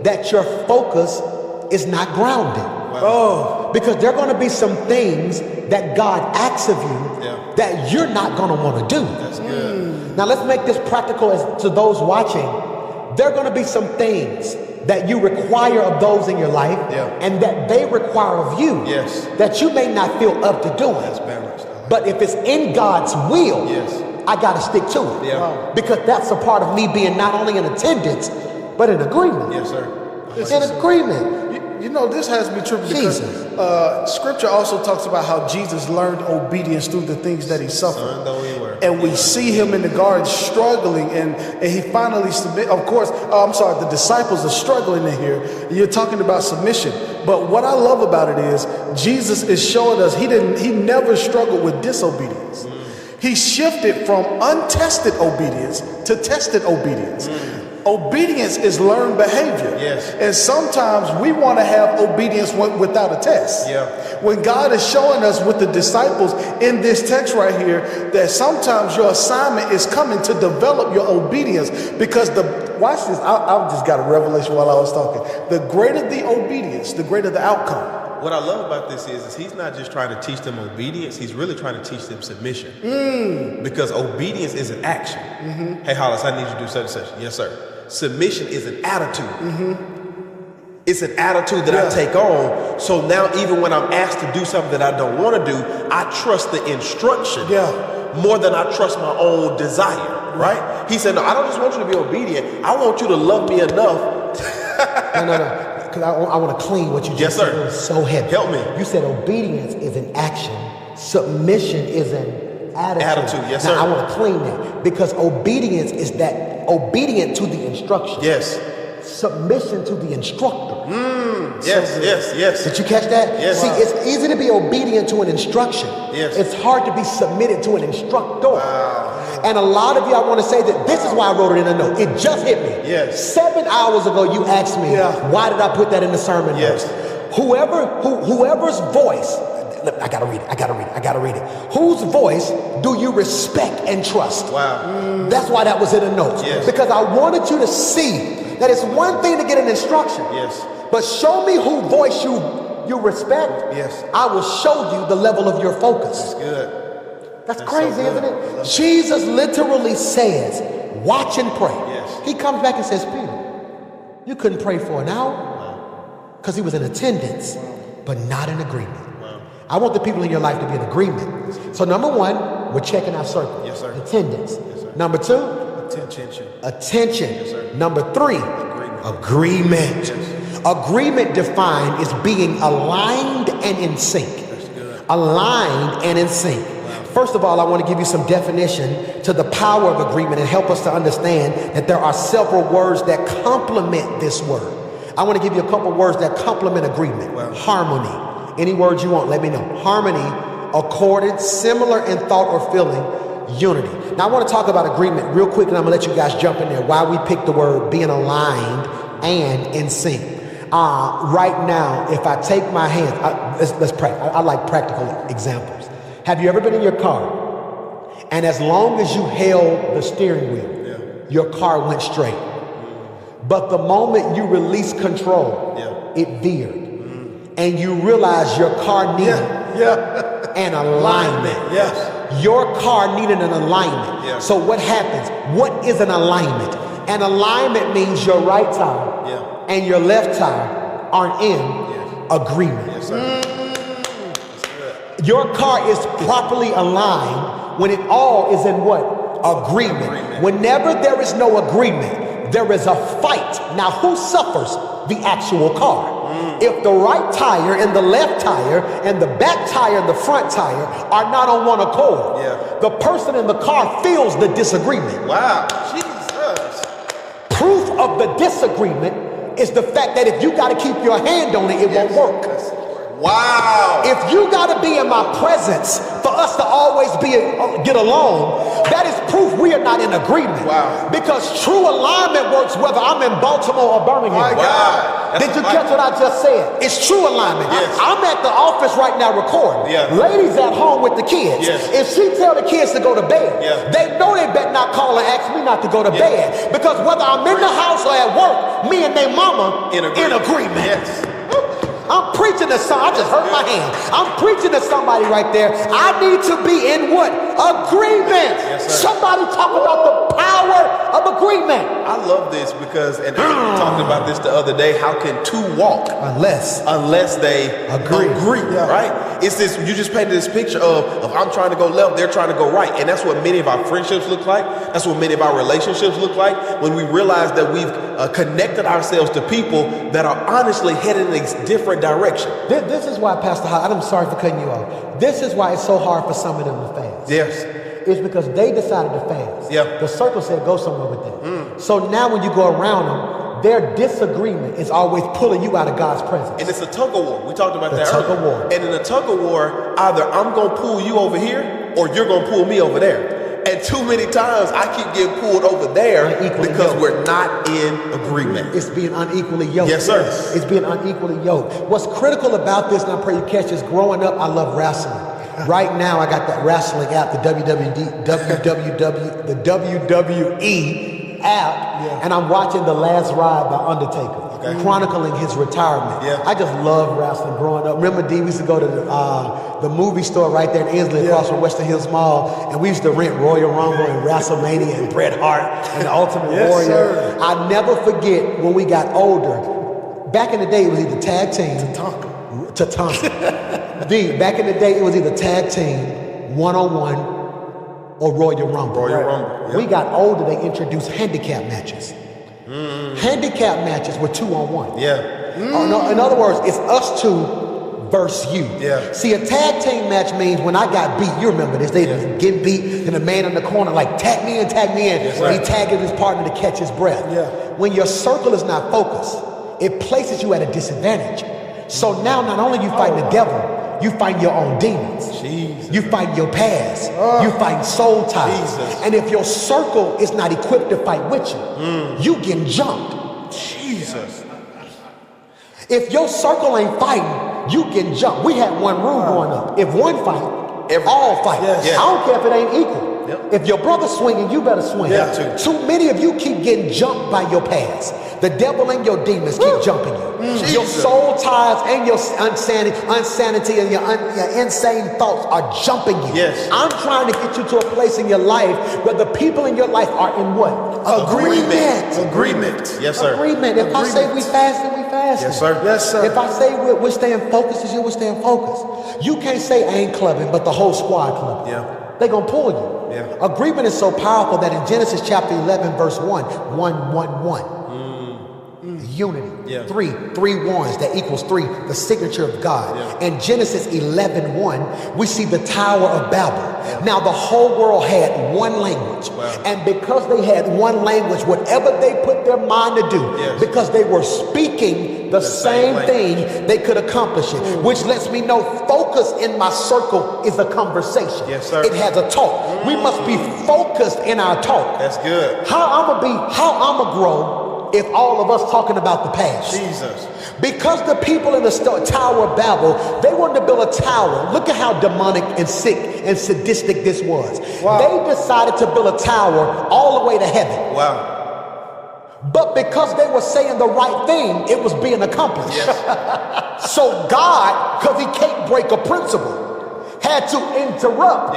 Speaker 1: that your focus is not grounded. Because there are going to be some things that God asks of you that you're not going to want to do.
Speaker 2: That's good.
Speaker 1: Now let's make this practical to those watching. There are going to be some things that you require of those in your life and that they require of you that you may not feel up to doing.
Speaker 2: That's balanced.
Speaker 1: But if it's in God's will, I got to stick to it. Because that's a part of me being not only in attendance, but in agreement.
Speaker 2: Yes, sir.
Speaker 1: In agreement.
Speaker 3: You know, this has me tripping because scripture also talks about how Jesus learned obedience through the things that he suffered. And we see him in the garden struggling and he finally submit. Of course, the disciples are struggling in here. You're talking about submission. But what I love about it is Jesus is showing us he never struggled with disobedience. He shifted from untested obedience to tested obedience. Obedience is learned behavior.
Speaker 2: Yes.
Speaker 3: And sometimes we want to have obedience without a test.
Speaker 2: Yeah.
Speaker 3: When God is showing us with the disciples in this text right here, that sometimes your assignment is coming to develop your obedience, because watch this, I just got a revelation while I was talking. The greater the obedience, the greater the outcome.
Speaker 2: What I love about this is he's not just trying to teach them obedience, he's really trying to teach them submission. Because obedience is an action. Hey, Hollis, I need you to do such and such. Yes, sir. Submission is an attitude. It's an attitude that I take on. So now even when I'm asked to do something that I don't want to do, I trust the instruction more than I trust my own desire, right? He said, no, I don't just want you to be obedient. I want you to love me enough.
Speaker 1: No. Because I want to clean what you just said. It was so heavy.
Speaker 2: Help me.
Speaker 1: You said obedience is an action. Submission is an attitude.
Speaker 2: Yes,
Speaker 1: now,
Speaker 2: sir.
Speaker 1: I want to clean that, because obedience is that obedient to the instruction.
Speaker 2: Yes.
Speaker 1: Submission to the instructor.
Speaker 2: Yes.
Speaker 1: Did you catch that?
Speaker 2: Yes.
Speaker 1: See, it's easy to be obedient to an instruction.
Speaker 2: Yes.
Speaker 1: It's hard to be submitted to an instructor.
Speaker 2: Wow.
Speaker 1: And a lot of you, I want to say that this is why I wrote it in a note. It just hit me.
Speaker 2: Yes.
Speaker 1: 7 hours ago, you asked me, why did I put that in the sermon notes? Whoever's voice, I gotta read it. Whose voice do you respect and trust?
Speaker 2: Wow.
Speaker 1: That's why that was in the notes.
Speaker 2: Yes.
Speaker 1: Because I wanted you to see that it's one thing to get an instruction.
Speaker 2: Yes.
Speaker 1: But show me who voice you respect.
Speaker 2: Yes.
Speaker 1: I will show you the level of your focus.
Speaker 2: That's good.
Speaker 1: That's crazy, isn't it? Jesus literally says, watch and pray.
Speaker 2: Yes.
Speaker 1: He comes back and says, Peter, you couldn't pray for an hour, because he was in attendance, but not in agreement. I want the people in your life to be in agreement. So number one, we're checking our circle.
Speaker 2: Yes, sir.
Speaker 1: Attendance.
Speaker 2: Yes, sir.
Speaker 1: Number two, attention.
Speaker 2: Yes, sir.
Speaker 1: Number three, agreement.
Speaker 2: Yes.
Speaker 1: Agreement defined is being aligned and in sync.
Speaker 2: That's good.
Speaker 1: Aligned and in sync. First of all, I want to give you some definition to the power of agreement and help us to understand that there are several words that complement this word. I want to give you a couple words that complement agreement. Harmony. Any words you want, let me know. Harmony, accordance, similar in thought or feeling, unity. Now I want to talk about agreement real quick, and I'm gonna let you guys jump in there. Why we picked the word being aligned and in sync. Right now, if I take my hands, let's practice. I like practical examples. Have you ever been in your car, and as long as you held the steering wheel, your car went straight? But the moment you release control, it veered. And you realize your car needed an alignment.
Speaker 2: Yes.
Speaker 1: Your car needed an alignment.
Speaker 2: Yeah.
Speaker 1: So what happens? What is an alignment? An alignment means your right tire and your left tire aren't in agreement.
Speaker 2: Yes, sir.
Speaker 1: Your car is properly aligned when it all is in what? Agreement. Whenever there is no agreement, there is a fight. Now, who suffers? The actual car. If the right tire and the left tire and the back tire and the front tire are not on one accord, the person in the car feels the disagreement.
Speaker 2: Wow. Jesus.
Speaker 1: Proof of the disagreement is the fact that if you got to keep your hand on it, it won't work.
Speaker 2: Wow.
Speaker 1: If you got to be in my presence for us to always get along, that is proof we are not in agreement.
Speaker 2: Wow.
Speaker 1: Because true alignment works whether I'm in Baltimore or Birmingham.
Speaker 2: Wow.
Speaker 1: Did you catch what I just said? It's true alignment.
Speaker 2: Yes.
Speaker 1: I'm at the office right now recording.
Speaker 2: Yeah.
Speaker 1: Ladies at home with the kids.
Speaker 2: Yes.
Speaker 1: If she tell the kids to go to bed, they know they better not call and ask me not to go to bed. Because whether I'm in the house or at work, me and their mama in agreement.
Speaker 2: Yes.
Speaker 1: I'm preaching to somebody. I just hurt my hand. I'm preaching to somebody right there. I need to be in what? Agreement.
Speaker 2: Yes, sir.
Speaker 1: Somebody talk about the power of agreement.
Speaker 2: I love this because, and I talked about this the other day, how can two walk unless they agree, right? It's this, you just painted this picture of I'm trying to go left, they're trying to go right. And that's what many of our friendships look like. That's what many of our relationships look like when we realize that we've connected ourselves to people that are honestly headed in a different direction.
Speaker 1: This is why, Pastor Hall, I'm sorry for cutting you off. This is why it's so hard for some of them to fast.
Speaker 2: Yes.
Speaker 1: It's because they decided to fast.
Speaker 2: Yeah.
Speaker 1: The circle said go somewhere with them. So now when you go around them, their disagreement is always pulling you out of God's presence.
Speaker 2: And it's a tug of war. We talked about that
Speaker 1: tug
Speaker 2: earlier.
Speaker 1: of war.
Speaker 2: And in a tug of war, either I'm going to pull you over here or you're going to pull me over there. And too many times I keep getting pulled over there
Speaker 1: Unequally
Speaker 2: because
Speaker 1: yoked.
Speaker 2: we're not in agreement.
Speaker 1: It's being unequally yoked.
Speaker 2: Yes, sir.
Speaker 1: It's being unequally yoked. What's critical about this, and I pray you catch this, growing up, I love wrestling. Right now, I got that wrestling app, the WWE app, and I'm watching The Last Ride by Undertaker, chronicling his retirement.
Speaker 2: Yeah.
Speaker 1: I just love wrestling growing up. Remember, D, we used to go to the movie store right there in Inslee across from Western Hills Mall, and we used to rent Royal Rumble and WrestleMania and Bret Hart and the Ultimate Warrior.
Speaker 3: Sir.
Speaker 1: I never forget when we got older. Back in the day, it was either tag team, Tatanka. D, back in the day, it was either tag team, one-on-one, or Royal Rumble.
Speaker 2: Royal Rumble, yeah.
Speaker 1: We got older, they introduced handicap matches. Handicap matches were 2-on-1.
Speaker 2: Yeah.
Speaker 1: No, in other words, it's us two versus you.
Speaker 2: Yeah.
Speaker 1: See, a tag team match means when I got beat, you remember this, they get beat, and the man in the corner like, tag me in,
Speaker 2: Yes, sir.
Speaker 1: and he tagging his partner to catch his breath.
Speaker 3: Yeah.
Speaker 1: When your circle is not focused, it places you at a disadvantage. So now not only you fighting the devil, you fight your own demons.
Speaker 2: Jesus.
Speaker 1: You fight your past. You fight soul ties.
Speaker 2: Jesus.
Speaker 1: And if your circle is not equipped to fight with you, you getting jumped.
Speaker 2: Jesus.
Speaker 1: If your circle ain't fighting, you getting jumped. We had one rule growing up. If one fight, all fight.
Speaker 3: Yes.
Speaker 2: Yeah.
Speaker 1: I don't care if it ain't equal.
Speaker 2: Yep.
Speaker 1: If your brother's swinging, you better swing.
Speaker 2: Yeah.
Speaker 1: Too many of you keep getting jumped by your past. The devil and your demons keep jumping you. Your
Speaker 2: Jesus.
Speaker 1: soul ties and your insanity and your insane thoughts are jumping you.
Speaker 2: Yes.
Speaker 1: I'm trying to get you to a place in your life where the people in your life are in what?
Speaker 2: Agreement. Yes, sir.
Speaker 1: Agreement. If I say we fasting, we fasting.
Speaker 2: Yes, sir.
Speaker 3: Yes, sir.
Speaker 1: If I say we're staying focused, we're staying focused. You can't say I ain't clubbing, but the whole squad clubbing.
Speaker 2: Yeah.
Speaker 1: They're going to pull you.
Speaker 2: Yeah.
Speaker 1: Agreement is so powerful that in Genesis chapter 11, verse 1, 1. Unity.
Speaker 2: Yeah.
Speaker 1: Three ones that equals 3, the signature of God.
Speaker 2: Yeah.
Speaker 1: In Genesis 11:1, we see the Tower of Babel. Now the whole world had one language.
Speaker 2: Wow.
Speaker 1: And because they had one language, whatever they put their mind to do,
Speaker 2: Yes.
Speaker 1: because they were speaking the same thing, they could accomplish it. Which lets me know focus in my circle is a conversation.
Speaker 2: Yes, sir.
Speaker 1: It has a talk. We must be focused in our talk.
Speaker 2: That's good.
Speaker 1: How I'ma grow if all of us talking about the past?
Speaker 2: Jesus.
Speaker 1: Because the people in the Tower of Babel, they wanted to build a tower. Look at how demonic and sick and sadistic this was.
Speaker 3: Wow.
Speaker 1: They decided to build a tower all the way to heaven.
Speaker 2: Wow.
Speaker 1: But because they were saying the right thing, it was being accomplished.
Speaker 2: Yes.
Speaker 1: So God, because he can't break a principle, had to interrupt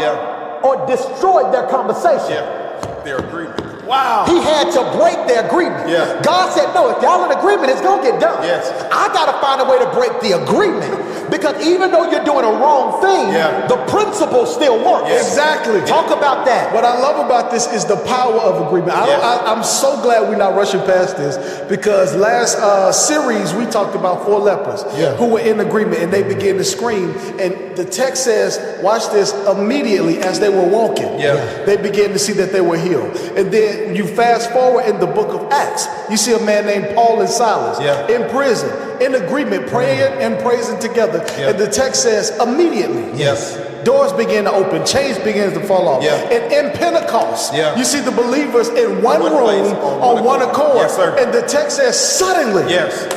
Speaker 1: or destroy their conversation.
Speaker 2: Yeah. Their agreement.
Speaker 3: Wow.
Speaker 1: He had to break their agreement.
Speaker 2: Yeah.
Speaker 1: God said, no, if y'all in agreement, it's going to get done.
Speaker 2: Yes.
Speaker 1: I got to find a way to break the agreement. Because even though you're doing a wrong thing, the principle still works.
Speaker 2: Yes.
Speaker 3: Exactly.
Speaker 1: Talk about that.
Speaker 3: What I love about this is the power of agreement. I'm so glad we're not rushing past this, because last series we talked about 4 lepers who were in agreement, and they began to scream. And the text says, watch this, immediately as they were walking, they began to see that they were healed. And then you fast forward in the book of Acts, you see a man named Paul and Silas in prison, in agreement, praying and praising together. And the text says immediately.
Speaker 2: Yes.
Speaker 3: Doors begin to open, chains begin to fall off.
Speaker 2: Yeah.
Speaker 3: And in Pentecost, you see the believers in one room
Speaker 2: place,
Speaker 3: on one accord.
Speaker 2: Yes, sir.
Speaker 3: And the text says suddenly,
Speaker 2: Yes.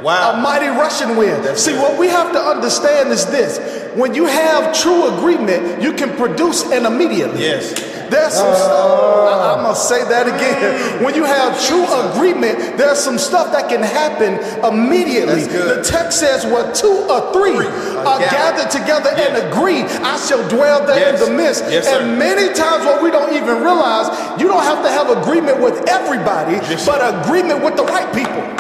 Speaker 2: Wow.
Speaker 3: a mighty rushing wind.
Speaker 2: That's
Speaker 3: See,
Speaker 2: good.
Speaker 3: what we have to understand is this. When you have true agreement, you can produce an immediately.
Speaker 2: Yes.
Speaker 3: There's some stuff, I'm going to say that again. When you have true agreement, there's some stuff that can happen immediately.
Speaker 2: That's good.
Speaker 3: The text says, where 2 or 3 are gathered together and agree, I shall dwell there in the midst.
Speaker 2: Yes, sir.
Speaker 3: And many times what we don't even realize, you don't have to have agreement with everybody, but agreement with the right people.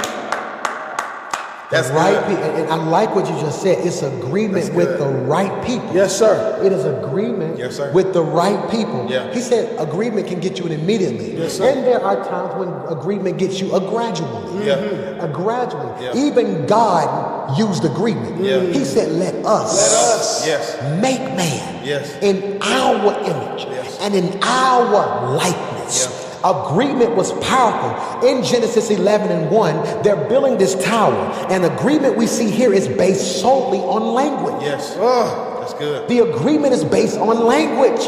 Speaker 2: That's
Speaker 1: right
Speaker 2: good.
Speaker 1: people. And I like what you just said. It's agreement with the right people.
Speaker 3: Yes, sir.
Speaker 1: It is agreement
Speaker 2: Yes, sir.
Speaker 1: with the right people.
Speaker 2: Yeah.
Speaker 1: He said agreement can get you an immediately.
Speaker 3: Yes, sir.
Speaker 1: And there are times when agreement gets you a gradually.
Speaker 2: Yeah.
Speaker 1: A gradually.
Speaker 2: Yeah.
Speaker 1: Even God used agreement.
Speaker 2: Yeah.
Speaker 1: He said, let us
Speaker 2: Yes.
Speaker 1: make man
Speaker 2: Yes.
Speaker 1: in our image
Speaker 2: Yes.
Speaker 1: and in our likeness.
Speaker 2: Yeah.
Speaker 1: Agreement was powerful. In Genesis 11:1, they're building this tower. And agreement we see here is based solely on language.
Speaker 2: Yes. That's good.
Speaker 1: The agreement is based on language.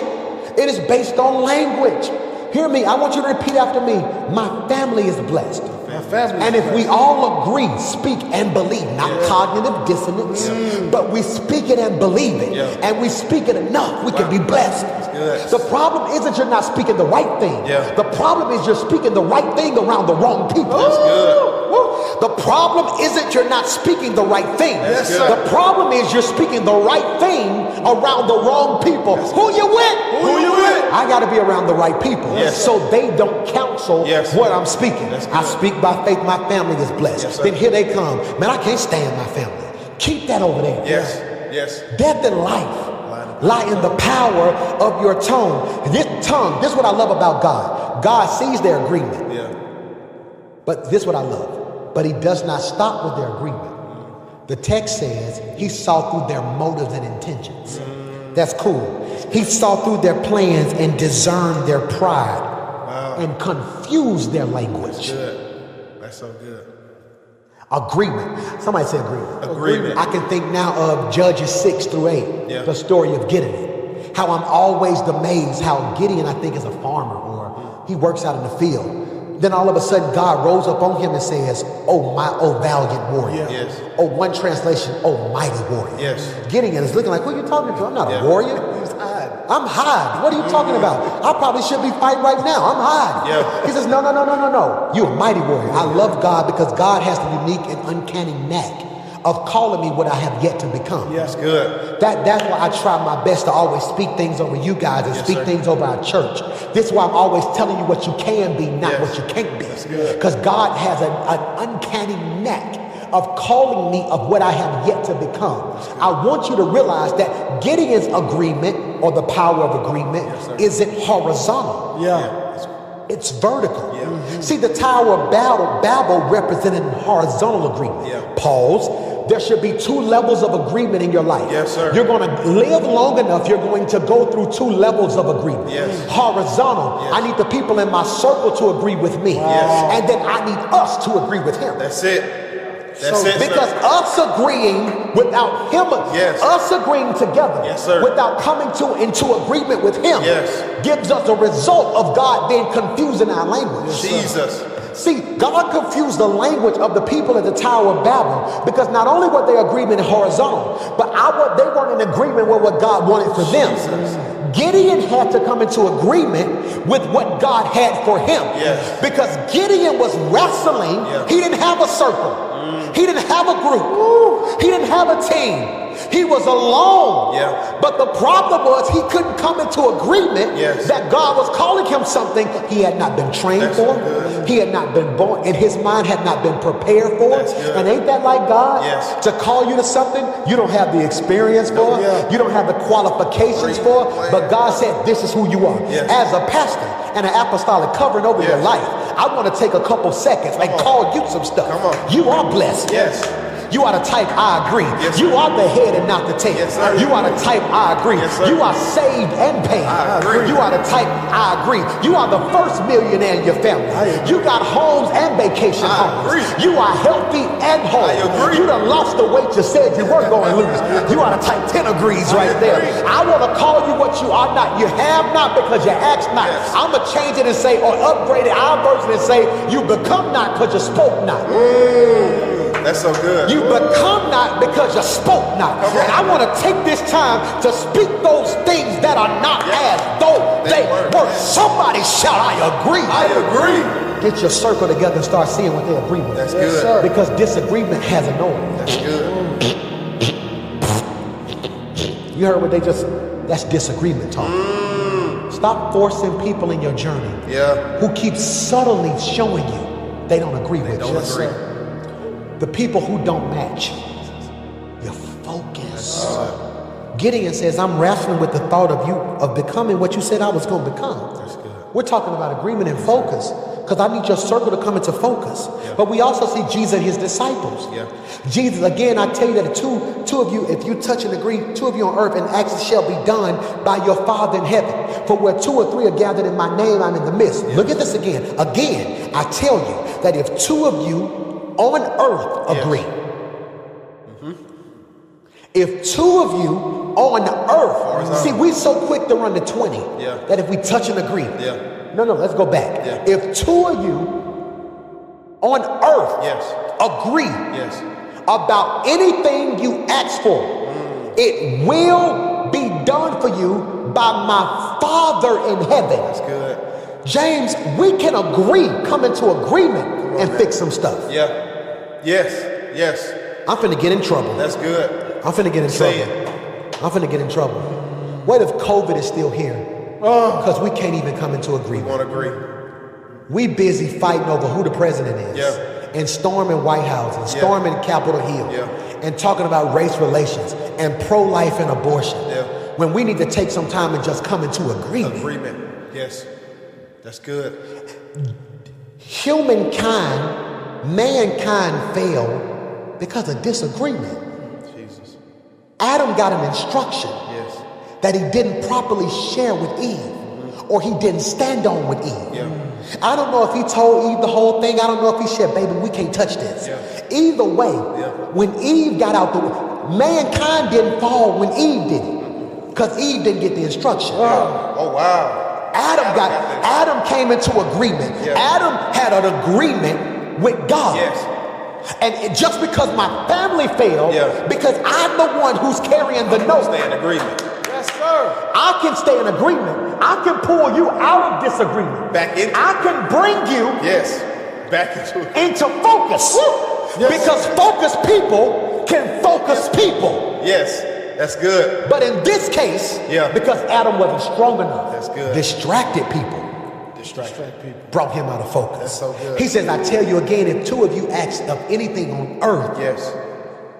Speaker 1: It is based on language. Hear me. I want you to repeat after me. My family is blessed. And if we all agree, speak and believe, not cognitive dissonance, but we speak it and believe it, and we speak it enough, we can be blessed. The problem isn't you're not speaking the right thing. The problem is you're speaking the right thing around the wrong people.
Speaker 2: That's good.
Speaker 1: The problem isn't you're not speaking the right thing. The problem is you're speaking the right thing around the wrong people. Who you with?
Speaker 2: Who you with?
Speaker 1: I got to be around the right people so they don't counsel what I'm speaking. I speak by faith, my family is blessed. Then here they come. Man, I can't stand my family. Keep that over there.
Speaker 2: Yes.
Speaker 1: Death and life lie in the power of your tongue. This tongue, this is what I love about God. God sees their agreement. But this is what I love. But he does not stop with their agreement. The text says he saw through their motives and intentions. That's cool. He saw through their plans and discerned their pride and confused their language.
Speaker 2: That's so good.
Speaker 1: Agreement. Somebody say agreement.
Speaker 2: Agreement.
Speaker 1: I can think now of Judges 6-8, the story of Gideon. How I'm always amazed how Gideon, I think, is a farmer or he works out in the field. Then all of a sudden God rose up on him and says, oh valiant warrior. Oh, one translation, oh mighty warrior. Gideon is looking like, who are you talking to? I'm not a warrior. I'm hiding. What are you talking about? I probably should be fighting right now. I'm hiding. He says, no. You're a mighty warrior. I love God because God has the unique and uncanny knack of calling me what I have yet to become.
Speaker 2: That's good.
Speaker 1: That's why I try my best to always speak things over you guys and speak things over our church. This is why I'm always telling you what you can be, not what you can't be. Because God has an uncanny knack of calling me of what I have yet to become. I want you to realize that Gideon's agreement or the power of agreement isn't horizontal. It's vertical. See, the Tower of Babel represented horizontal agreement. Pause. There should be two levels of agreement in your life. You're going to live long enough, you're going to go through two levels of agreement. Horizontal. I need the people in my circle to agree with me. And then I need us to agree with him.
Speaker 2: That's it.
Speaker 1: Because us agreeing without him, us agreeing together without coming into agreement with him gives us a result of God being confused in our language.
Speaker 2: Jesus.
Speaker 1: See, God confused the language of the people at the Tower of Babel because not only were they agreement horizontal, but they weren't in agreement with what God wanted for them. Gideon had to come into agreement with what God had for him. Because Gideon was wrestling. He didn't have a circle. He didn't have a group. He didn't have a team. He was alone. But the problem was he couldn't come into agreement that God was calling him something he had not been trained for. He had not been born, and his mind had not been prepared for. And ain't that like God? To call you to something you don't have the experience for, you don't have the qualifications for, but God said this is who you are. As a pastor and an apostolic covering over your life, I want to take a couple seconds and call you some stuff. You are blessed. You are the type, I agree. You are the head and not the tail. You are the type, I agree. You are saved and paid. You are the type, I agree. You are the first millionaire in your family. You got homes and vacation homes. You are healthy and whole. You done lost the weight you said you were going to lose. You are the type 10 agrees right there. I want to call you what you are not. You have not because you asked not. I'm going to change it and say, or upgrade it, our version and say, you become not because you spoke not.
Speaker 2: That's so good.
Speaker 1: You become not because you spoke not. And I want to take this time to speak those things that are not as though they were. Somebody shout, I agree.
Speaker 2: I agree.
Speaker 1: Get your circle together and start seeing what they agree with.
Speaker 2: That's good.
Speaker 1: Because disagreement has a noise.
Speaker 2: That's good.
Speaker 1: You heard what that's disagreement talk. Stop forcing people in your journey who keep subtly showing you they don't agree with you. The people who don't match your focus. Gideon says, I'm wrestling with the thought of becoming what you said I was going to become.
Speaker 2: That's good.
Speaker 1: We're talking about agreement and focus because I need your circle to come into focus. But we also see Jesus and his disciples. Jesus, again, I tell you that two of you, if you touch and agree, two of you on earth, and acts shall be done by your Father in heaven. For where two or three are gathered in my name, I'm in the midst. Look at this again. Again, I tell you that if two of you on earth agree. If two of you on earth, see, we so quick to run to 20 that if we touch and agree. No, let's go back. If two of you on earth agree about anything you ask for, it will be done for you by my Father in heaven.
Speaker 2: That's good.
Speaker 1: James, we can agree, come into agreement and fix some stuff.
Speaker 2: Yes.
Speaker 1: I'm finna get in trouble.
Speaker 2: That's good.
Speaker 1: I'm finna get in trouble. I'm finna get in trouble. What if COVID is still here? Because we can't even come into agreement.
Speaker 2: We won't agree.
Speaker 1: We busy fighting over who the president is. And storming White House and storming Capitol Hill. And talking about race relations and pro-life and abortion. When we need to take some time and just come into agreement.
Speaker 2: Yes. That's good.
Speaker 1: Mankind failed because of disagreement.
Speaker 2: Jesus.
Speaker 1: Adam got an instruction that he didn't properly share with Eve, or he didn't stand on with Eve. I don't know if he told Eve the whole thing. I don't know if he said, baby, we can't touch this. Either way, when Eve got out the way, mankind didn't fall when Eve did it, because Eve didn't get the instruction.
Speaker 2: Oh, wow.
Speaker 1: Adam came into agreement. Adam had an agreement with God. And just because my family failed, because I'm the one who's carrying the note.
Speaker 2: Stay in agreement.
Speaker 3: Yes, sir.
Speaker 1: I can stay in agreement. I can pull you out of disagreement. I can bring you
Speaker 2: back into it.
Speaker 1: into focus. Because focused people can focus people.
Speaker 2: That's good.
Speaker 1: But in this case, because Adam wasn't strong enough,
Speaker 2: that's good.
Speaker 1: Distracted people. Brought him out of focus.
Speaker 2: That's so good.
Speaker 1: He says, I tell you again, if two of you ask of anything on earth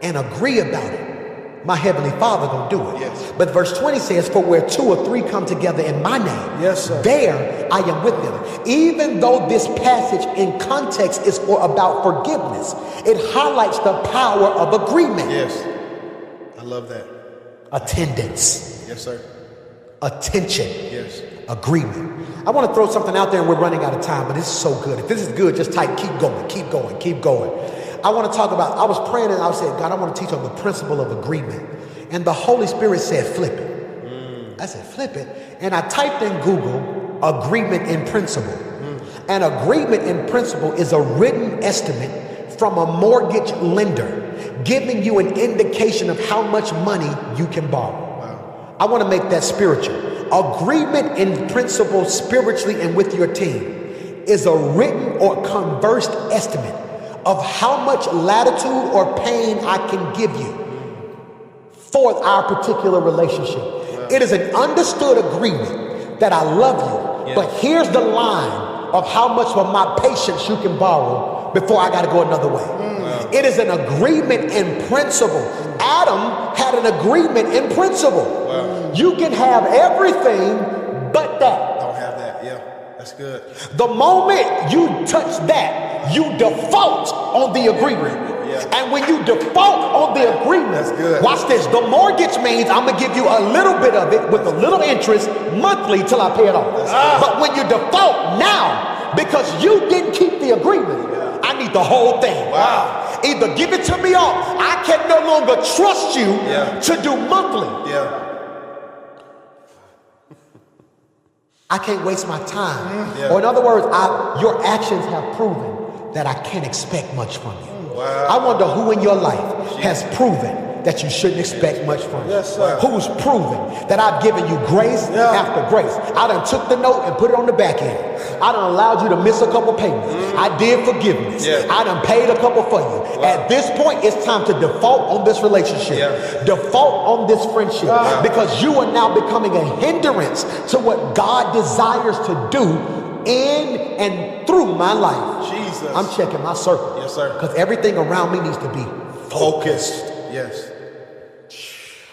Speaker 1: and agree about it, my heavenly Father gonna do it. But verse 20 says, for where two or three come together in my name, there I am with them. Even though this passage in context is about forgiveness, it highlights the power of agreement.
Speaker 2: I love that.
Speaker 1: Attendance.
Speaker 2: Yes, sir.
Speaker 1: Attention. Agreement. I want to throw something out there, and we're running out of time, but this is so good. If this is good, just type keep going, keep going, keep going. I want to talk about, I was praying and I was saying, God, I want to teach on the principle of agreement. And the Holy Spirit said, flip it. I said, flip it. And I typed in Google, agreement in principle. An agreement in principle is a written estimate from a mortgage lender giving you an indication of how much money you can borrow. I want to make that spiritual. Agreement in principle spiritually and with your team is a written or conversed estimate of how much latitude or pain I can give you for our particular relationship. It is an understood agreement that I love you, but here's the line of how much of my patience you can borrow before I got to go another way. It is an agreement in principle. Adam had an agreement in principle. You can have everything but that.
Speaker 2: Don't have that. That's good.
Speaker 1: The moment you touch that, you default on the agreement. And when you default on the agreement,
Speaker 2: that's good.
Speaker 1: Watch this. The mortgage means I'm going to give you a little bit of it with a little interest monthly till I pay it off. But when you default now, because you didn't keep the agreement, I need the whole thing. Either give it to me or I can no longer trust you to do monthly. I can't waste my time. Or in other words, your actions have proven that I can't expect much from you. I wonder who in your life has proven that you shouldn't expect much from you. Who's proven that I've given you grace after grace. I done took the note and put it on the back end. I done allowed you to miss a couple payments. I did forgiveness. I done paid a couple for you. At this point, it's time to default on this relationship. Default on this friendship. Because you are now becoming a hindrance to what God desires to do in and through my life.
Speaker 2: Jesus.
Speaker 1: I'm checking my circle.
Speaker 2: Yes, sir.
Speaker 1: Because everything around me needs to be focused.
Speaker 2: Yes.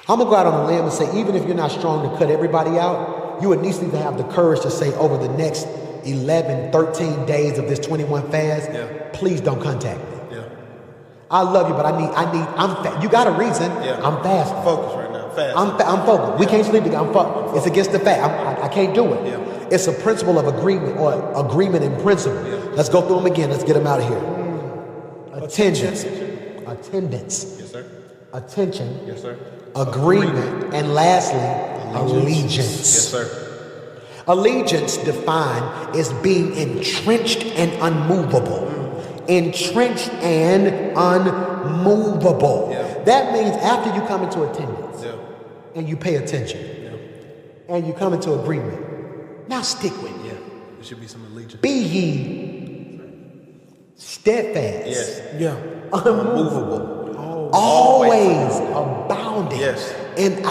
Speaker 1: I'm going to go out on a limb and say, even if you're not strong to cut everybody out, you at least need to have the courage to say over the next 11, 13 days of this 21 fast, please don't contact me. I love you, but you got a reason. I'm fasting.
Speaker 2: Focus right now. Fast.
Speaker 1: I'm focused. We can't sleep together. I'm focused. It's against the fact. I can't do it. It's a principle of agreement or agreement in principle. Let's go through them again. Let's get them out of here. Attendance.
Speaker 2: Yes, sir.
Speaker 1: attention,
Speaker 2: Yes, sir.
Speaker 1: agreement, and lastly, allegiance.
Speaker 2: Yes, sir.
Speaker 1: Allegiance defined as being entrenched and unmovable. Entrenched and unmovable.
Speaker 2: Yeah.
Speaker 1: That means after you come into attendance
Speaker 2: Yeah.
Speaker 1: and you pay attention and you come into agreement, now stick with it.
Speaker 2: Yeah. There should be some allegiance.
Speaker 1: Be ye steadfast,
Speaker 2: Yes.
Speaker 3: Yeah.
Speaker 1: unmovable, always abounding
Speaker 2: Yes.
Speaker 1: in